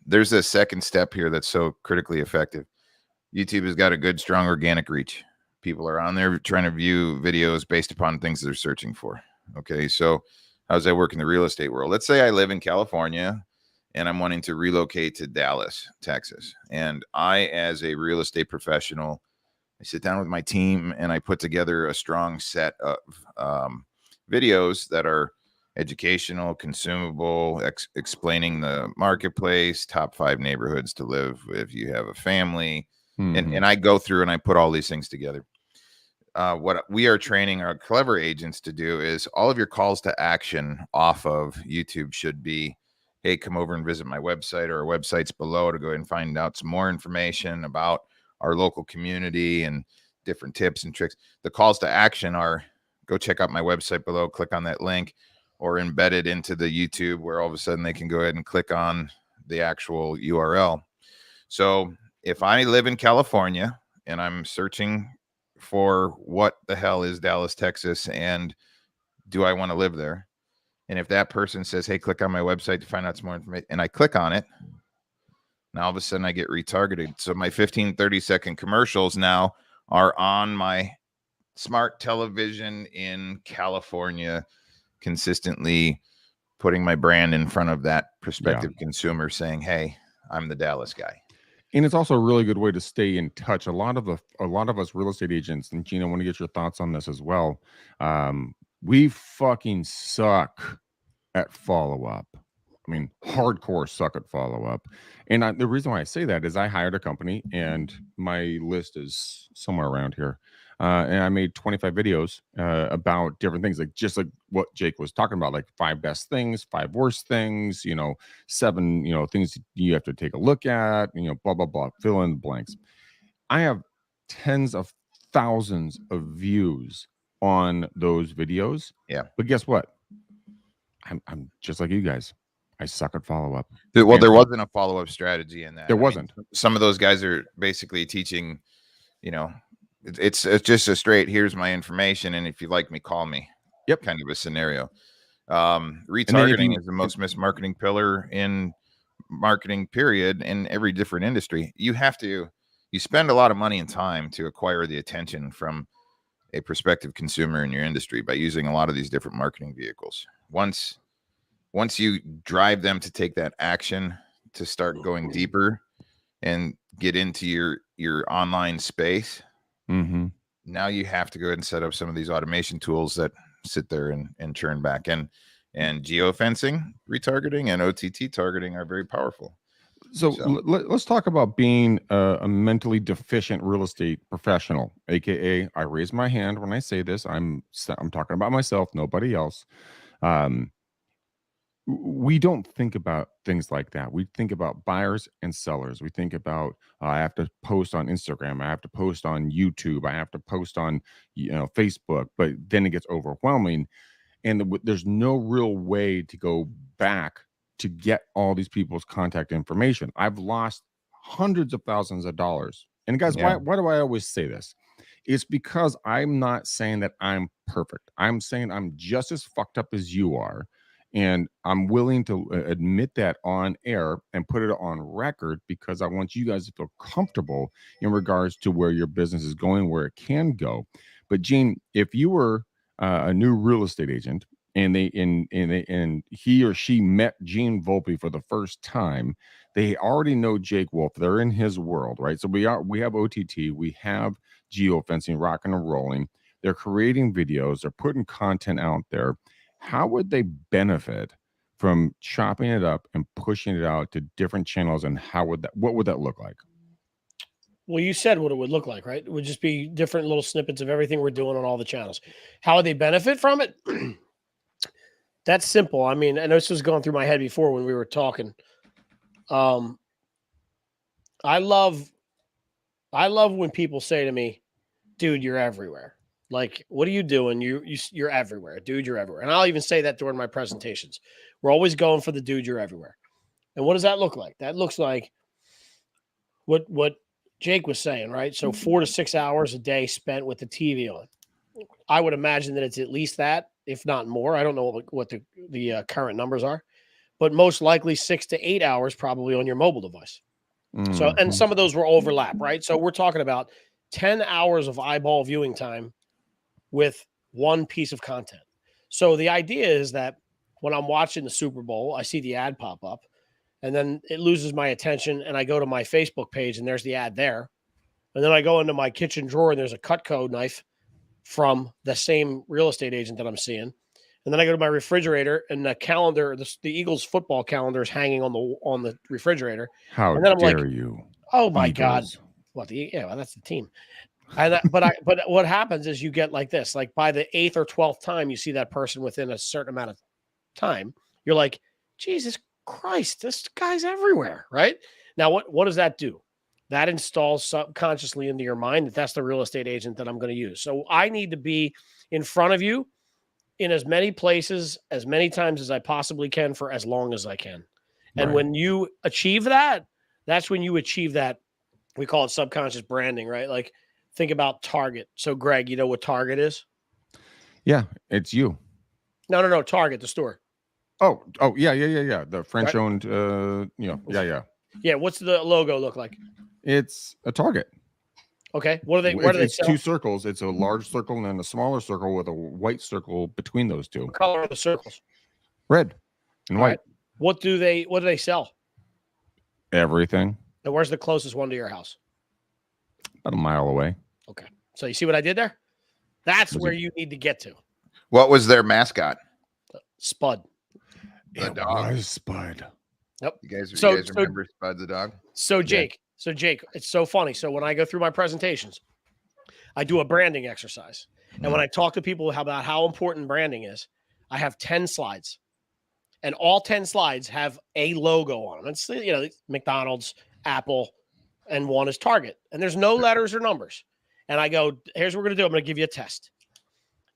Speaker 2: there's a second step here that's so critically effective. YouTube has got a good, strong organic reach. People are on there trying to view videos based upon things they're searching for. Okay, so how does that work in the real estate world? Let's say I live in California and I'm wanting to relocate to Dallas, Texas. And I, as a real estate professional, I sit down with my team and I put together a strong set of videos that are educational, consumable, explaining the marketplace, top 5 neighborhoods to live if you have a family. And I go through and I put all these things together. What we are training our clever agents to do is all of your calls to action off of YouTube should be, hey, come over and visit my website, or our website's below, to go ahead and find out some more information about our local community and different tips and tricks. The calls to action are, go check out my website below, click on that link, or embedded into the YouTube, where all of a sudden they can go ahead and click on the actual URL. So if I live in California and I'm searching for what the hell is Dallas, Texas, and do I want to live there? And if that person says, hey, click on my website to find out some more information, and I click on it, and all of a sudden I get retargeted. So my 15, 30-second commercials now are on my smart television in California, consistently putting my brand in front of that prospective consumer saying, hey, I'm the Dallas guy.
Speaker 1: And it's also a really good way to stay in touch. A lot of us real estate agents, and Gina, I want to get your thoughts on this as well. We fucking suck at follow-up. I mean, hardcore suck at follow-up. And the reason why I say that is I hired a company, and my list is somewhere around here. And I made 25 videos about different things, like just like what Jake was talking about, like 5 best things, 5 worst things, 7, things you have to take a look at, blah, blah, blah, fill in the blanks. I have tens of thousands of views on those videos.
Speaker 2: Yeah.
Speaker 1: But guess what? I'm just like you guys. I suck at follow-up.
Speaker 2: Well, there wasn't a follow-up strategy in that.
Speaker 1: There wasn't.
Speaker 2: Some of those guys are basically teaching, it's just a straight, here's my information, and if you like me, call me.
Speaker 1: Yep.
Speaker 2: Kind of a scenario. Retargeting is the most missed marketing pillar in marketing, period, in every different industry. You spend a lot of money and time to acquire the attention from a prospective consumer in your industry by using a lot of these different marketing vehicles. Once you drive them to take that action to start going deeper and get into your online space, now you have to go ahead and set up some of these automation tools that sit there and churn back in. And Geo-Fencing, retargeting, and OTT targeting are very powerful.
Speaker 1: So let's talk about being a mentally deficient real estate professional, aka I raise my hand when I say this. I'm talking about myself, nobody else. We don't think about things like that. We think about buyers and sellers. We think about I have to post on Instagram, I have to post on YouTube, I have to post on Facebook, but then it gets overwhelming, and there's no real way to go back to get all these people's contact information. I've lost hundreds of thousands of dollars. And guys, why do I always say this? It's because I'm not saying that I'm perfect. I'm saying I'm just as fucked up as you are. And I'm willing to admit that on air and put it on record because I want you guys to feel comfortable in regards to where your business is going, where it can go. But Gene, if you were a new real estate agent and he or she met Gene Volpe for the first time, they already know Jake Wolf. They're in his world, right? So we have OTT, we have Geo-Fencing, rocking and rolling. They're creating videos, they're putting content out there. How would they benefit from chopping it up and pushing it out to different channels? And what would that look like?
Speaker 3: Well, you said what it would look like, right? It would just be different little snippets of everything we're doing on all the channels. How would they benefit from it? That's simple. I mean, I know this was going through my head before when we were talking. I love when people say to me, dude, you're everywhere. Like, what are you doing? You're everywhere, dude. You're everywhere. And I'll even say that during my presentations. We're always going for the dude. You're everywhere. And what does that look like? That looks like what Jake was saying, right? So 4 to 6 hours a day spent with the TV on. I would imagine that it's at least that, if not more. I don't know what the current numbers are, but most likely 6 to 8 hours probably on your mobile device. So, and some of those will overlap, right? So we're talking about 10 hours of eyeball viewing time with one piece of content. So the idea is that when I'm watching the Super Bowl, I see the ad pop up and then it loses my attention and I go to my Facebook page and there's the ad there. And then I go into my kitchen drawer and there's a Cutco knife from the same real estate agent that I'm seeing. And then I go to my refrigerator and the calendar, the Eagles football calendar is hanging on the refrigerator.
Speaker 1: How
Speaker 3: and then I'm
Speaker 1: dare
Speaker 3: like,
Speaker 1: you?
Speaker 3: Oh my
Speaker 1: Eagles.
Speaker 3: God. Well, well, that's the team. But what happens is you get like this, like by the 8th or 12th time you see that person within a certain amount of time, you're like, Jesus Christ, this guy's everywhere, right? Now, what does that do? That installs subconsciously into your mind that that's the real estate agent that I'm going to use. So I need to be in front of you in as many places, as many times as I possibly can for as long as I can. And when you achieve that, that's when you achieve that. We call it subconscious branding, right? Like, think about Target. So, Greg, you know what Target is?
Speaker 1: Yeah, it's you.
Speaker 3: No. Target, the store.
Speaker 1: Oh, yeah. The French-owned, yeah.
Speaker 3: Yeah, what's the logo look like?
Speaker 1: It's a target.
Speaker 3: Okay, what are they? Where do they
Speaker 1: It's
Speaker 3: sell?
Speaker 1: two circles. It's a large circle and then a smaller circle with a white circle between those two.
Speaker 3: What color are the circles?
Speaker 1: Red and
Speaker 3: All
Speaker 1: white.
Speaker 3: right. What do they sell?
Speaker 1: Everything.
Speaker 3: And where's the closest one to your house?
Speaker 1: About a mile away.
Speaker 3: Okay. So you see what I did there? That's
Speaker 1: Was
Speaker 3: where
Speaker 1: it-
Speaker 3: you need to get to.
Speaker 2: What was their mascot?
Speaker 3: Spud.
Speaker 2: The
Speaker 1: It
Speaker 2: dog.
Speaker 1: was Spud.
Speaker 2: You guys
Speaker 3: So-
Speaker 2: remember Spud the dog?
Speaker 3: So Jake, it's so funny. So when I go through my presentations, I do a branding exercise. And when I talk to people about how important branding is, I have 10 slides. And all 10 slides have a logo on them. It's, you know, McDonald's, Apple, and one is Target. And there's no letters or numbers. And I go, here's what we're going to do. I'm going to give you a test.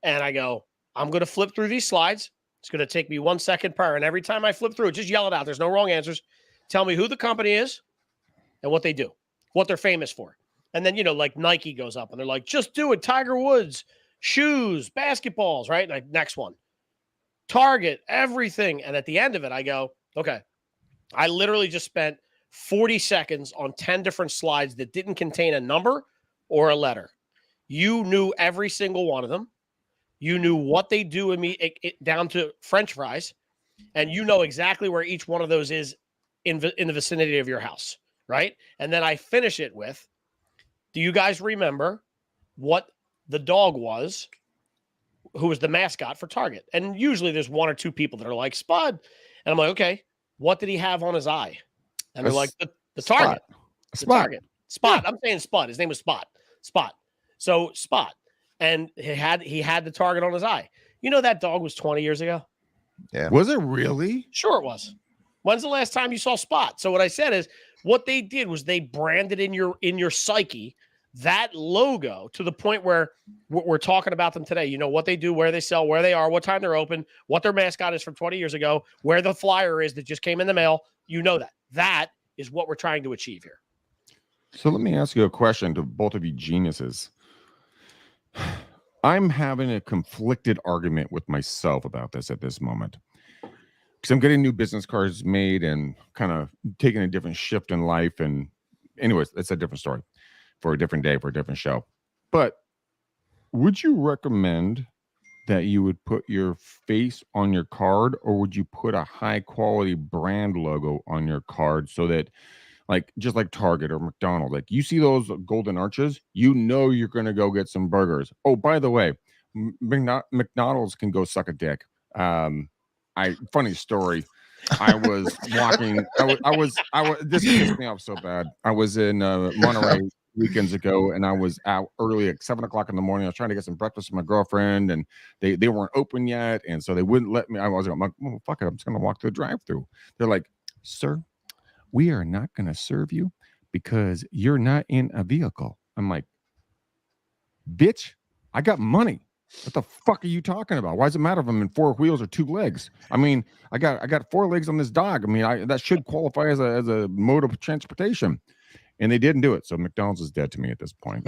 Speaker 3: And I go, I'm going to flip through these slides. It's going to take me 1 second per. And every time I flip through it, just yell it out. There's no wrong answers. Tell me who the company is and what they do, what they're famous for. And then, you know, like Nike goes up and they're like, just do it. Tiger Woods, shoes, basketballs, right? Like, next one. Target, everything. And at the end of it, I go, okay, I literally just spent 40 seconds on 10 different slides that didn't contain a number or a letter. You knew every single one of them. You knew what they do in me down to French fries. And you know exactly where each one of those is in the vicinity of your house, right? And then I finish it with, do you guys remember what the dog was who was the mascot for Target? And usually there's one or two people that are like, Spud. And I'm like, okay, what did he have on his eye? And they're like, the Target. The Target. Spot. Yeah. I'm saying Spud. His name was Spot. So Spot. And he had the target on his eye. You know, that dog was 20 years ago.
Speaker 2: Yeah.
Speaker 1: Was it really?
Speaker 3: Sure it was. When's the last time you saw Spot? So what I said is, what they did was they branded in your psyche that logo to the point where we're talking about them today. You know what they do, where they sell, where they are, what time they're open, what their mascot is from 20 years ago, where the flyer is that just came in the mail. You know that. That is what we're trying to achieve here.
Speaker 1: So let me ask you a question to both of you geniuses. I'm having a conflicted argument with myself about this at this moment. Because I'm getting new business cards made and kind of taking a different shift in life. And anyways, it's a different story for a different day, for a different show. But would you recommend that you would put your face on your card, or would you put a high quality brand logo on your card so that, like, just like Target or McDonald's, like you see those golden arches, you know you're going to go get some burgers. Oh, by the way, McDonald's can go suck a dick. Funny story. I was walking. I was. This pissed me off so bad. I was in Monterey weekends ago, and I was out early at 7 o'clock in the morning. I was trying to get some breakfast with my girlfriend, and they weren't open yet, and so they wouldn't let me. I was like, oh, fuck it, I'm just gonna walk through the drive-through. They're like, sir, we are not gonna serve you because you're not in a vehicle. I'm like, bitch, I got money. What the fuck are you talking about? Why does it matter if I'm in 4 wheels or 2 legs? I mean, I got 4 legs on this dog. I mean, that should qualify as a mode of transportation. And they didn't do it. So McDonald's is dead to me at this point.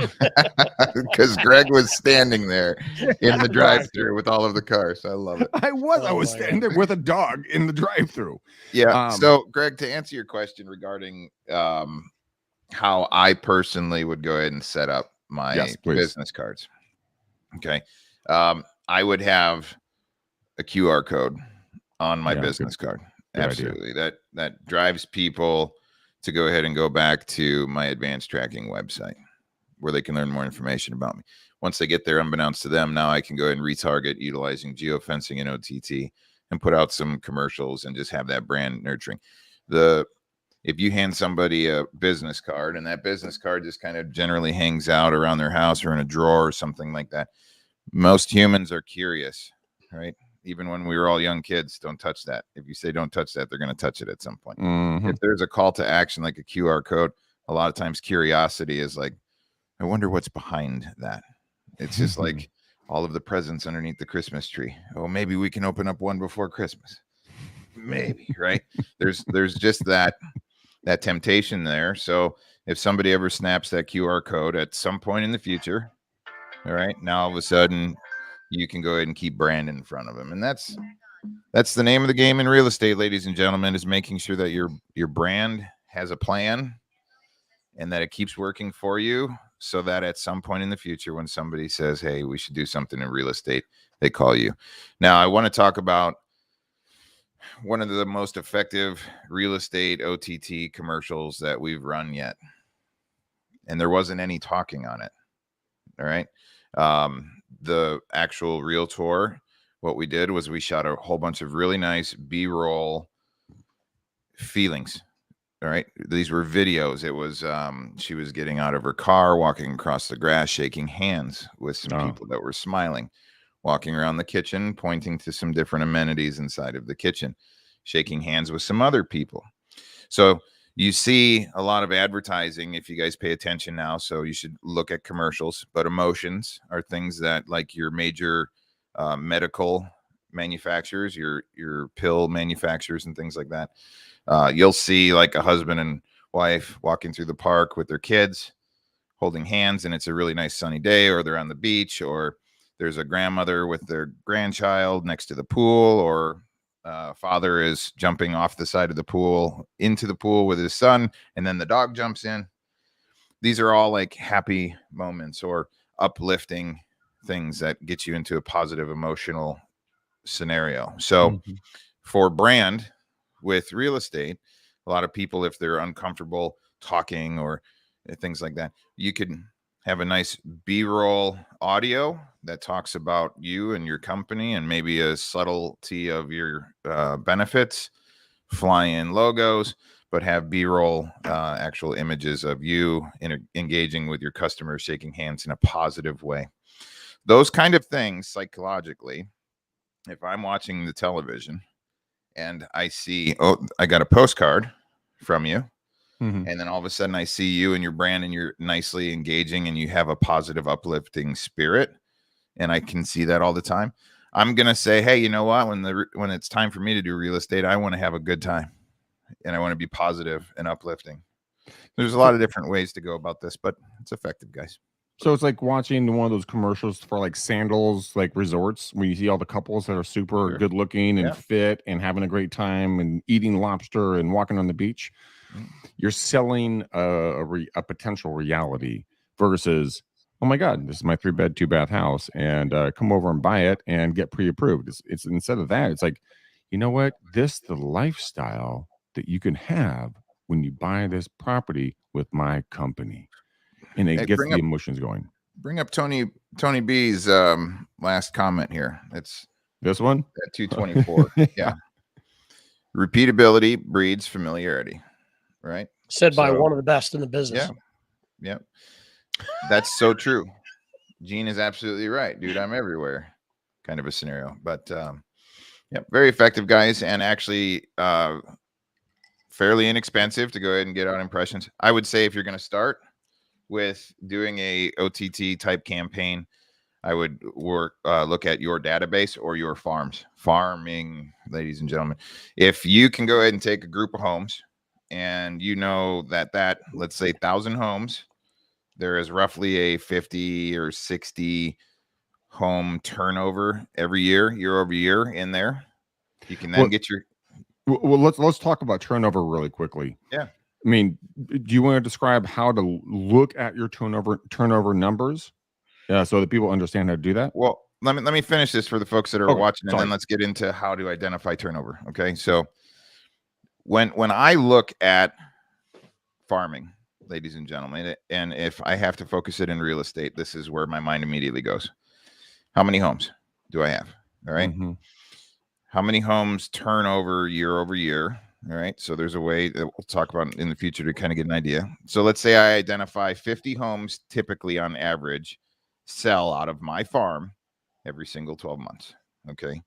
Speaker 2: Because Greg was standing there in the drive-through with all of the cars. I love it.
Speaker 1: I was standing there with a dog in the drive-through.
Speaker 2: Yeah. So, Greg, to answer your question regarding how I personally would go ahead and set up my business cards. Okay. I would have a QR code on my business card. Absolutely. That drives people to go ahead and go back to my advanced tracking website where they can learn more information about me. Once they get there, unbeknownst to them, now I can go ahead and retarget utilizing Geo-Fencing and OTT and put out some commercials and just have that brand nurturing. If you hand somebody a business card and that business card just kind of generally hangs out around their house or in a drawer or something like that, most humans are curious, right? Even when we were all young kids, don't touch that. If you say don't touch that, they're going to touch it at some point.
Speaker 1: Mm-hmm.
Speaker 2: If there's a call to action like a QR code, a lot of times curiosity is like, I wonder what's behind that. It's just like all of the presents underneath the Christmas tree. Oh, maybe we can open up one before Christmas. Maybe, right? There's just that temptation there. So if somebody ever snaps that QR code at some point in the future, all right, now all of a sudden you can go ahead and keep brand in front of them. And that's the name of the game in real estate, ladies and gentlemen, is making sure that your brand has a plan and that it keeps working for you, so that at some point in the future, when somebody says, hey, we should do something in real estate, they call you. Now, I want to talk about one of the most effective real estate OTT commercials that we've run yet. And there wasn't any talking on it. All right. The actual realtor, what we did was we shot a whole bunch of really nice B-roll feelings. All right. These were videos. It was she was getting out of her car, walking across the grass, shaking hands with some people that were smiling, walking around the kitchen, pointing to some different amenities inside of the kitchen, shaking hands with some other people. So you see a lot of advertising, if you guys pay attention now. So you should look at commercials, but emotions are things that, like your major medical manufacturers, your pill manufacturers and things like that. You'll see like a husband and wife walking through the park with their kids holding hands, and it's a really nice sunny day, or they're on the beach, or there's a grandmother with their grandchild next to the pool, or father is jumping off the side of the pool into the pool with his son, and then the dog jumps in. These are all like happy moments or uplifting things that get you into a positive emotional scenario. So for brand with real estate, a lot of people, if they're uncomfortable talking or things like that, you could have a nice B-roll audio that talks about you and your company, and maybe a subtlety of your benefits, fly-in logos, but have B-roll actual images of you engaging with your customers, shaking hands in a positive way. Those kind of things psychologically, if I'm watching the television and I see, oh, I got a postcard from you, and then all of a sudden I see you and your brand and you're nicely engaging and you have a positive, uplifting spirit, and I can see that all the time, I'm going to say, hey, you know what? When it's time for me to do real estate, I want to have a good time and I want to be positive and uplifting. There's a lot of different ways to go about this, but it's effective, guys.
Speaker 1: So it's like watching one of those commercials for like sandals, like resorts, where you see all the couples that are super good looking and fit and having a great time and eating lobster and walking on the beach. You're selling a potential reality versus, oh my God, this is my 3-bed, 2-bath house, and come over and buy it and get pre-approved. It's instead of that, it's like, you know what? This the lifestyle that you can have when you buy this property with my company. And it gets the emotions going.
Speaker 2: Bring up Tony B's last comment here. It's
Speaker 1: this one
Speaker 2: at 224. Yeah. Repeatability breeds familiarity, right?
Speaker 3: Said by one of the best in the business.
Speaker 2: Yeah. That's so true. Gene is absolutely right, dude. I'm everywhere kind of a scenario. But very effective, guys, and actually fairly inexpensive to go ahead and get out impressions. I would say if you're going to start with doing a OTT type campaign, I would look at your database or your farming, ladies and gentlemen. If you can go ahead and take a group of homes, and you know that let's say 1,000 homes, there is roughly a 50 or 60 home turnover every year over year in there. You can then get your.
Speaker 1: Well, let's talk about turnover really quickly.
Speaker 2: Yeah.
Speaker 1: I mean, do you want to describe how to look at your turnover numbers, so that people understand how to do that?
Speaker 2: Well, let me finish this for the folks that are watching, and then let's get into how to identify turnover. Okay, so when I look at farming, ladies and gentlemen, and if I have to focus it in real estate, this is where my mind immediately goes. How many homes do I have? All right. How many homes turn over year over year? All right. So there's a way that we'll talk about in the future to kind of get an idea. So let's say I identify 50 homes typically on average sell out of my farm every single 12 months. Okay.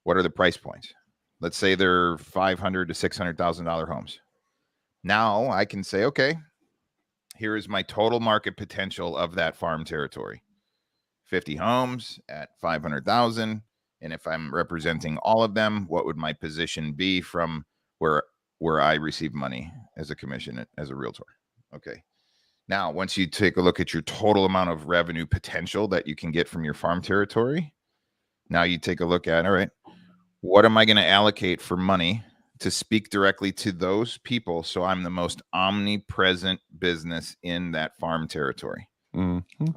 Speaker 2: What are the price points? Let's say they're $500,000 to $600,000 homes. Now I can say, okay, here is my total market potential of that farm territory. 50 homes at 500,000. And if I'm representing all of them, what would my position be from where I receive money as a commission as a realtor? Okay. Now, once you take a look at your total amount of revenue potential that you can get from your farm territory, now you take a look at, all right, what am I going to allocate for money to speak directly to those people. So I'm the most omnipresent business in that farm territory.
Speaker 1: Mm-hmm.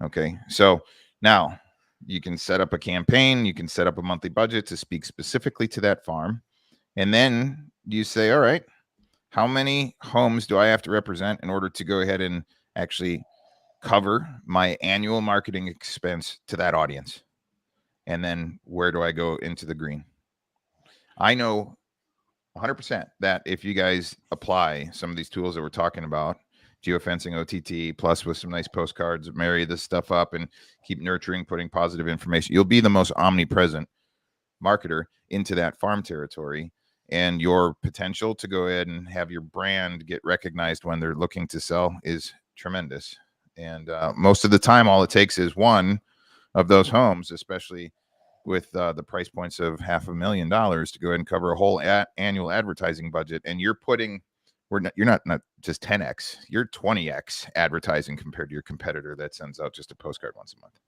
Speaker 2: Okay. So now you can set up a campaign, you can set up a monthly budget to speak specifically to that farm. And then you say, all right, how many homes do I have to represent in order to go ahead and actually cover my annual marketing expense to that audience? And then where do I go into the green? I know 100% that if you guys apply some of these tools that we're talking about, Geo-Fencing, OTT, plus with some nice postcards, marry this stuff up and keep nurturing, putting positive information, you'll be the most omnipresent marketer into that farm territory. And your potential to go ahead and have your brand get recognized when they're looking to sell is tremendous. And most of the time, all it takes is one of those homes, especially with the price points of $500,000 to go ahead and cover a whole annual advertising budget. And you're putting, you're not just 10x, you're 20x advertising compared to your competitor that sends out just a postcard once a month.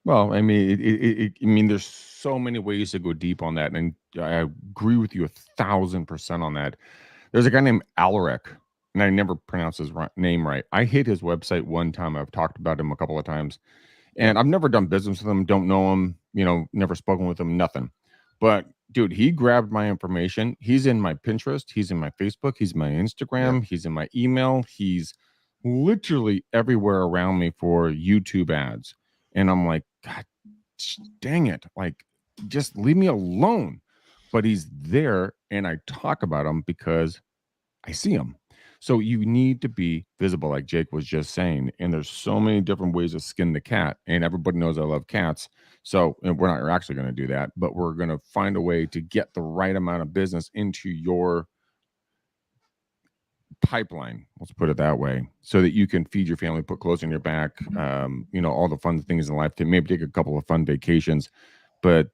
Speaker 1: Well, I mean, I mean, there's so many ways to go deep on that, and I agree with you 1,000% on that. There's a guy named Alaric, and I never pronounce his name right. I hit his website one time. I've talked about him a couple of times, and I've never done business with him. Don't know him. Never spoken with him. Nothing. But dude, he grabbed my information. He's in my Pinterest. He's in my Facebook. He's in my Instagram. He's in my email. He's literally everywhere around me for YouTube ads. And I'm like, God dang it. Like, just leave me alone. But he's there and I talk about him because I see him. So you need to be visible, like Jake was just saying. And there's so many different ways to skin the cat. And everybody knows I love cats. So we're not actually going to do that, but we're going to find a way to get the right amount of business into your pipeline, let's put it that way, so that you can feed your family, put clothes on your back, all the fun things in life, to maybe take a couple of fun vacations. But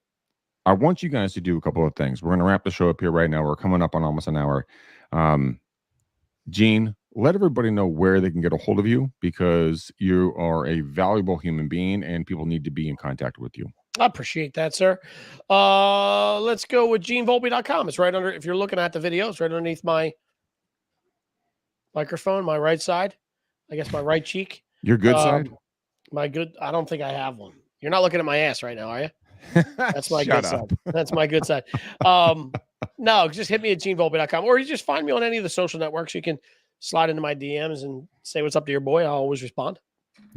Speaker 1: I want you guys to do a couple of things. We're going to wrap the show up here right now. We're coming up on almost an hour. Gene, let everybody know where they can get a hold of you, because you are a valuable human being and people need to be in contact with you.
Speaker 3: I appreciate that, sir. Let's go with GeneVolpe.com. It's right under, if you're looking at the video, it's right underneath my microphone, my right side, I guess my right cheek.
Speaker 1: Your good side?
Speaker 3: My good, I don't think I have one. You're not looking at my ass right now, are you? That's my good side. That's my good side. No, just hit me at GeneVolpe.com, or you just find me on any of the social networks. You can slide into my DMs and say what's up to your boy. I'll always respond.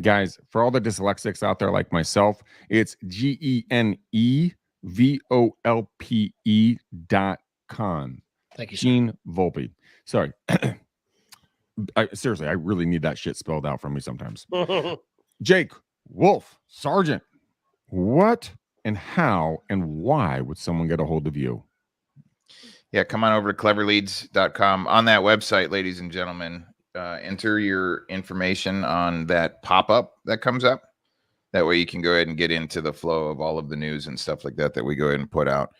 Speaker 1: Guys, for all the dyslexics out there like myself, it's GeneVolpe.com.
Speaker 3: Thank you, sir.
Speaker 1: Gene Volpe. Sorry. Seriously, I really need that shit spelled out for me sometimes. Jake Wolf, Sergeant, what and how and why would someone get a hold of you?
Speaker 2: Yeah, come on over to cleverleads.com. On that website, ladies and gentlemen, enter your information on that pop-up that comes up. That way you can go ahead and get into the flow of all of the news and stuff like that we go ahead and put out.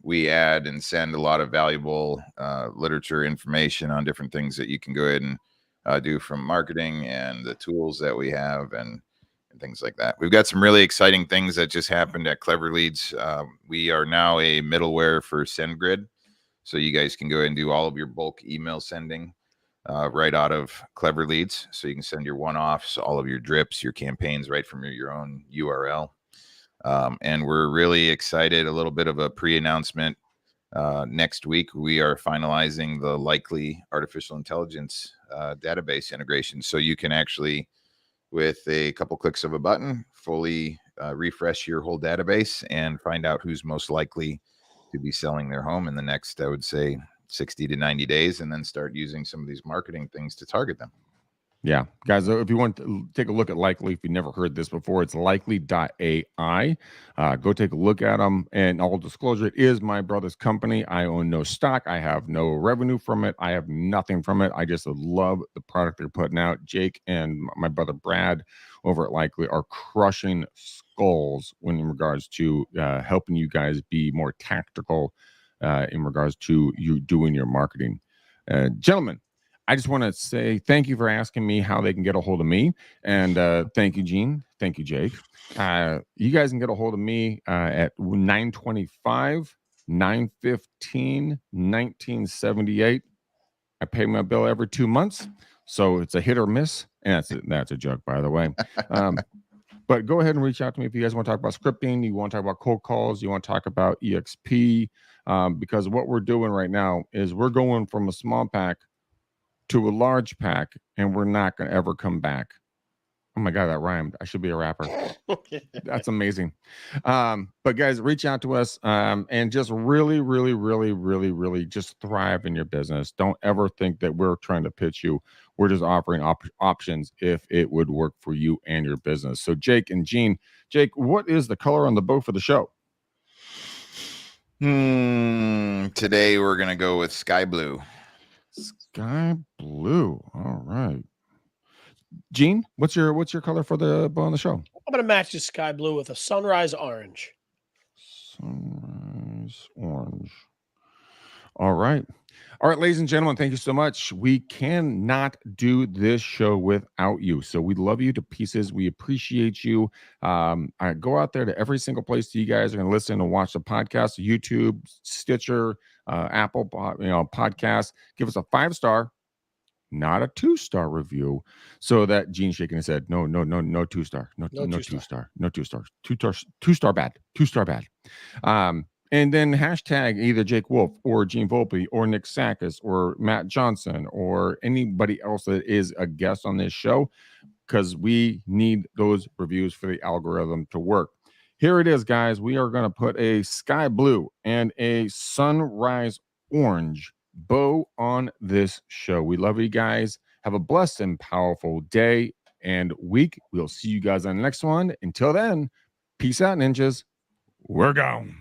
Speaker 2: We add and send a lot of valuable literature information on different things that you can go ahead and do, from marketing and the tools that we have and things like that. We've got some really exciting things that just happened at Clever Leads. We are now a middleware for SendGrid. So you guys can go ahead and do all of your bulk email sending right out of Clever Leads. So you can send your one-offs, all of your drips, your campaigns right from your own URL. And we're really excited. A little bit of a pre-announcement. Next week, we are finalizing the likely artificial intelligence database integration. So you can actually, with a couple clicks of a button, fully refresh your whole database and find out who's most likely to be selling their home in the next, I would say, 60 to 90 days, and then start using some of these marketing things to target them.
Speaker 1: Yeah, guys, if you want to take a look at Likely, if you've never heard this before, it's likely.ai. Go take a look at them. And all disclosure, it is my brother's company. I own no stock. I have no revenue from it. I have nothing from it. I just love the product they're putting out. Jake and my brother Brad over at Likely are crushing skulls in regards to helping you guys be more tactical in regards to you doing your marketing. Gentlemen, I just want to say thank you for asking me how they can get a hold of me. And thank you, Gene. Thank you, Jake. You guys can get a hold of me at 925 9/15/1978. I pay my bill every 2 months, so it's a hit or miss. And that's a joke, by the way. But go ahead and reach out to me if you guys want to talk about scripting, you want to talk about cold calls, you want to talk about EXP, because what we're doing right now is we're going from a small pack to a large pack, and we're not going to ever come back. Oh my God, that rhymed. I should be a rapper. That's amazing. But guys, reach out to us and just really, really, really, really, really just thrive in your business. Don't ever think that we're trying to pitch you. We're just offering options if it would work for you and your business. So Jake and Gene, Jake, what is the color on the boat for the show?
Speaker 2: Today we're going to go with sky blue.
Speaker 1: Sky blue. All right. Gene, what's your color for the bow on the show?
Speaker 3: I'm going to match the sky blue with a sunrise orange.
Speaker 1: Sunrise orange. All right. All right, ladies and gentlemen, thank you so much. We cannot do this show without you. So we love you to pieces. We appreciate you. I go out there to every single place that you guys are going to listen and watch the podcast, YouTube, Stitcher, Apple, podcasts. Give us a 5-star, not a 2-star review, so that Gene's shaking his head. No 2-star. No 2-star. No 2-star. 2-star bad. 2-star bad. And then hashtag either Jake Wolf or Gene Volpe or Nick Sakis or Matt Johnson or anybody else that is a guest on this show, because we need those reviews for the algorithm to work. Here it is, guys. We are going to put a sky blue and a sunrise orange bow on this show. We love you guys. Have a blessed and powerful day and week. We'll see you guys on the next one. Until then, peace out, ninjas. We're gone.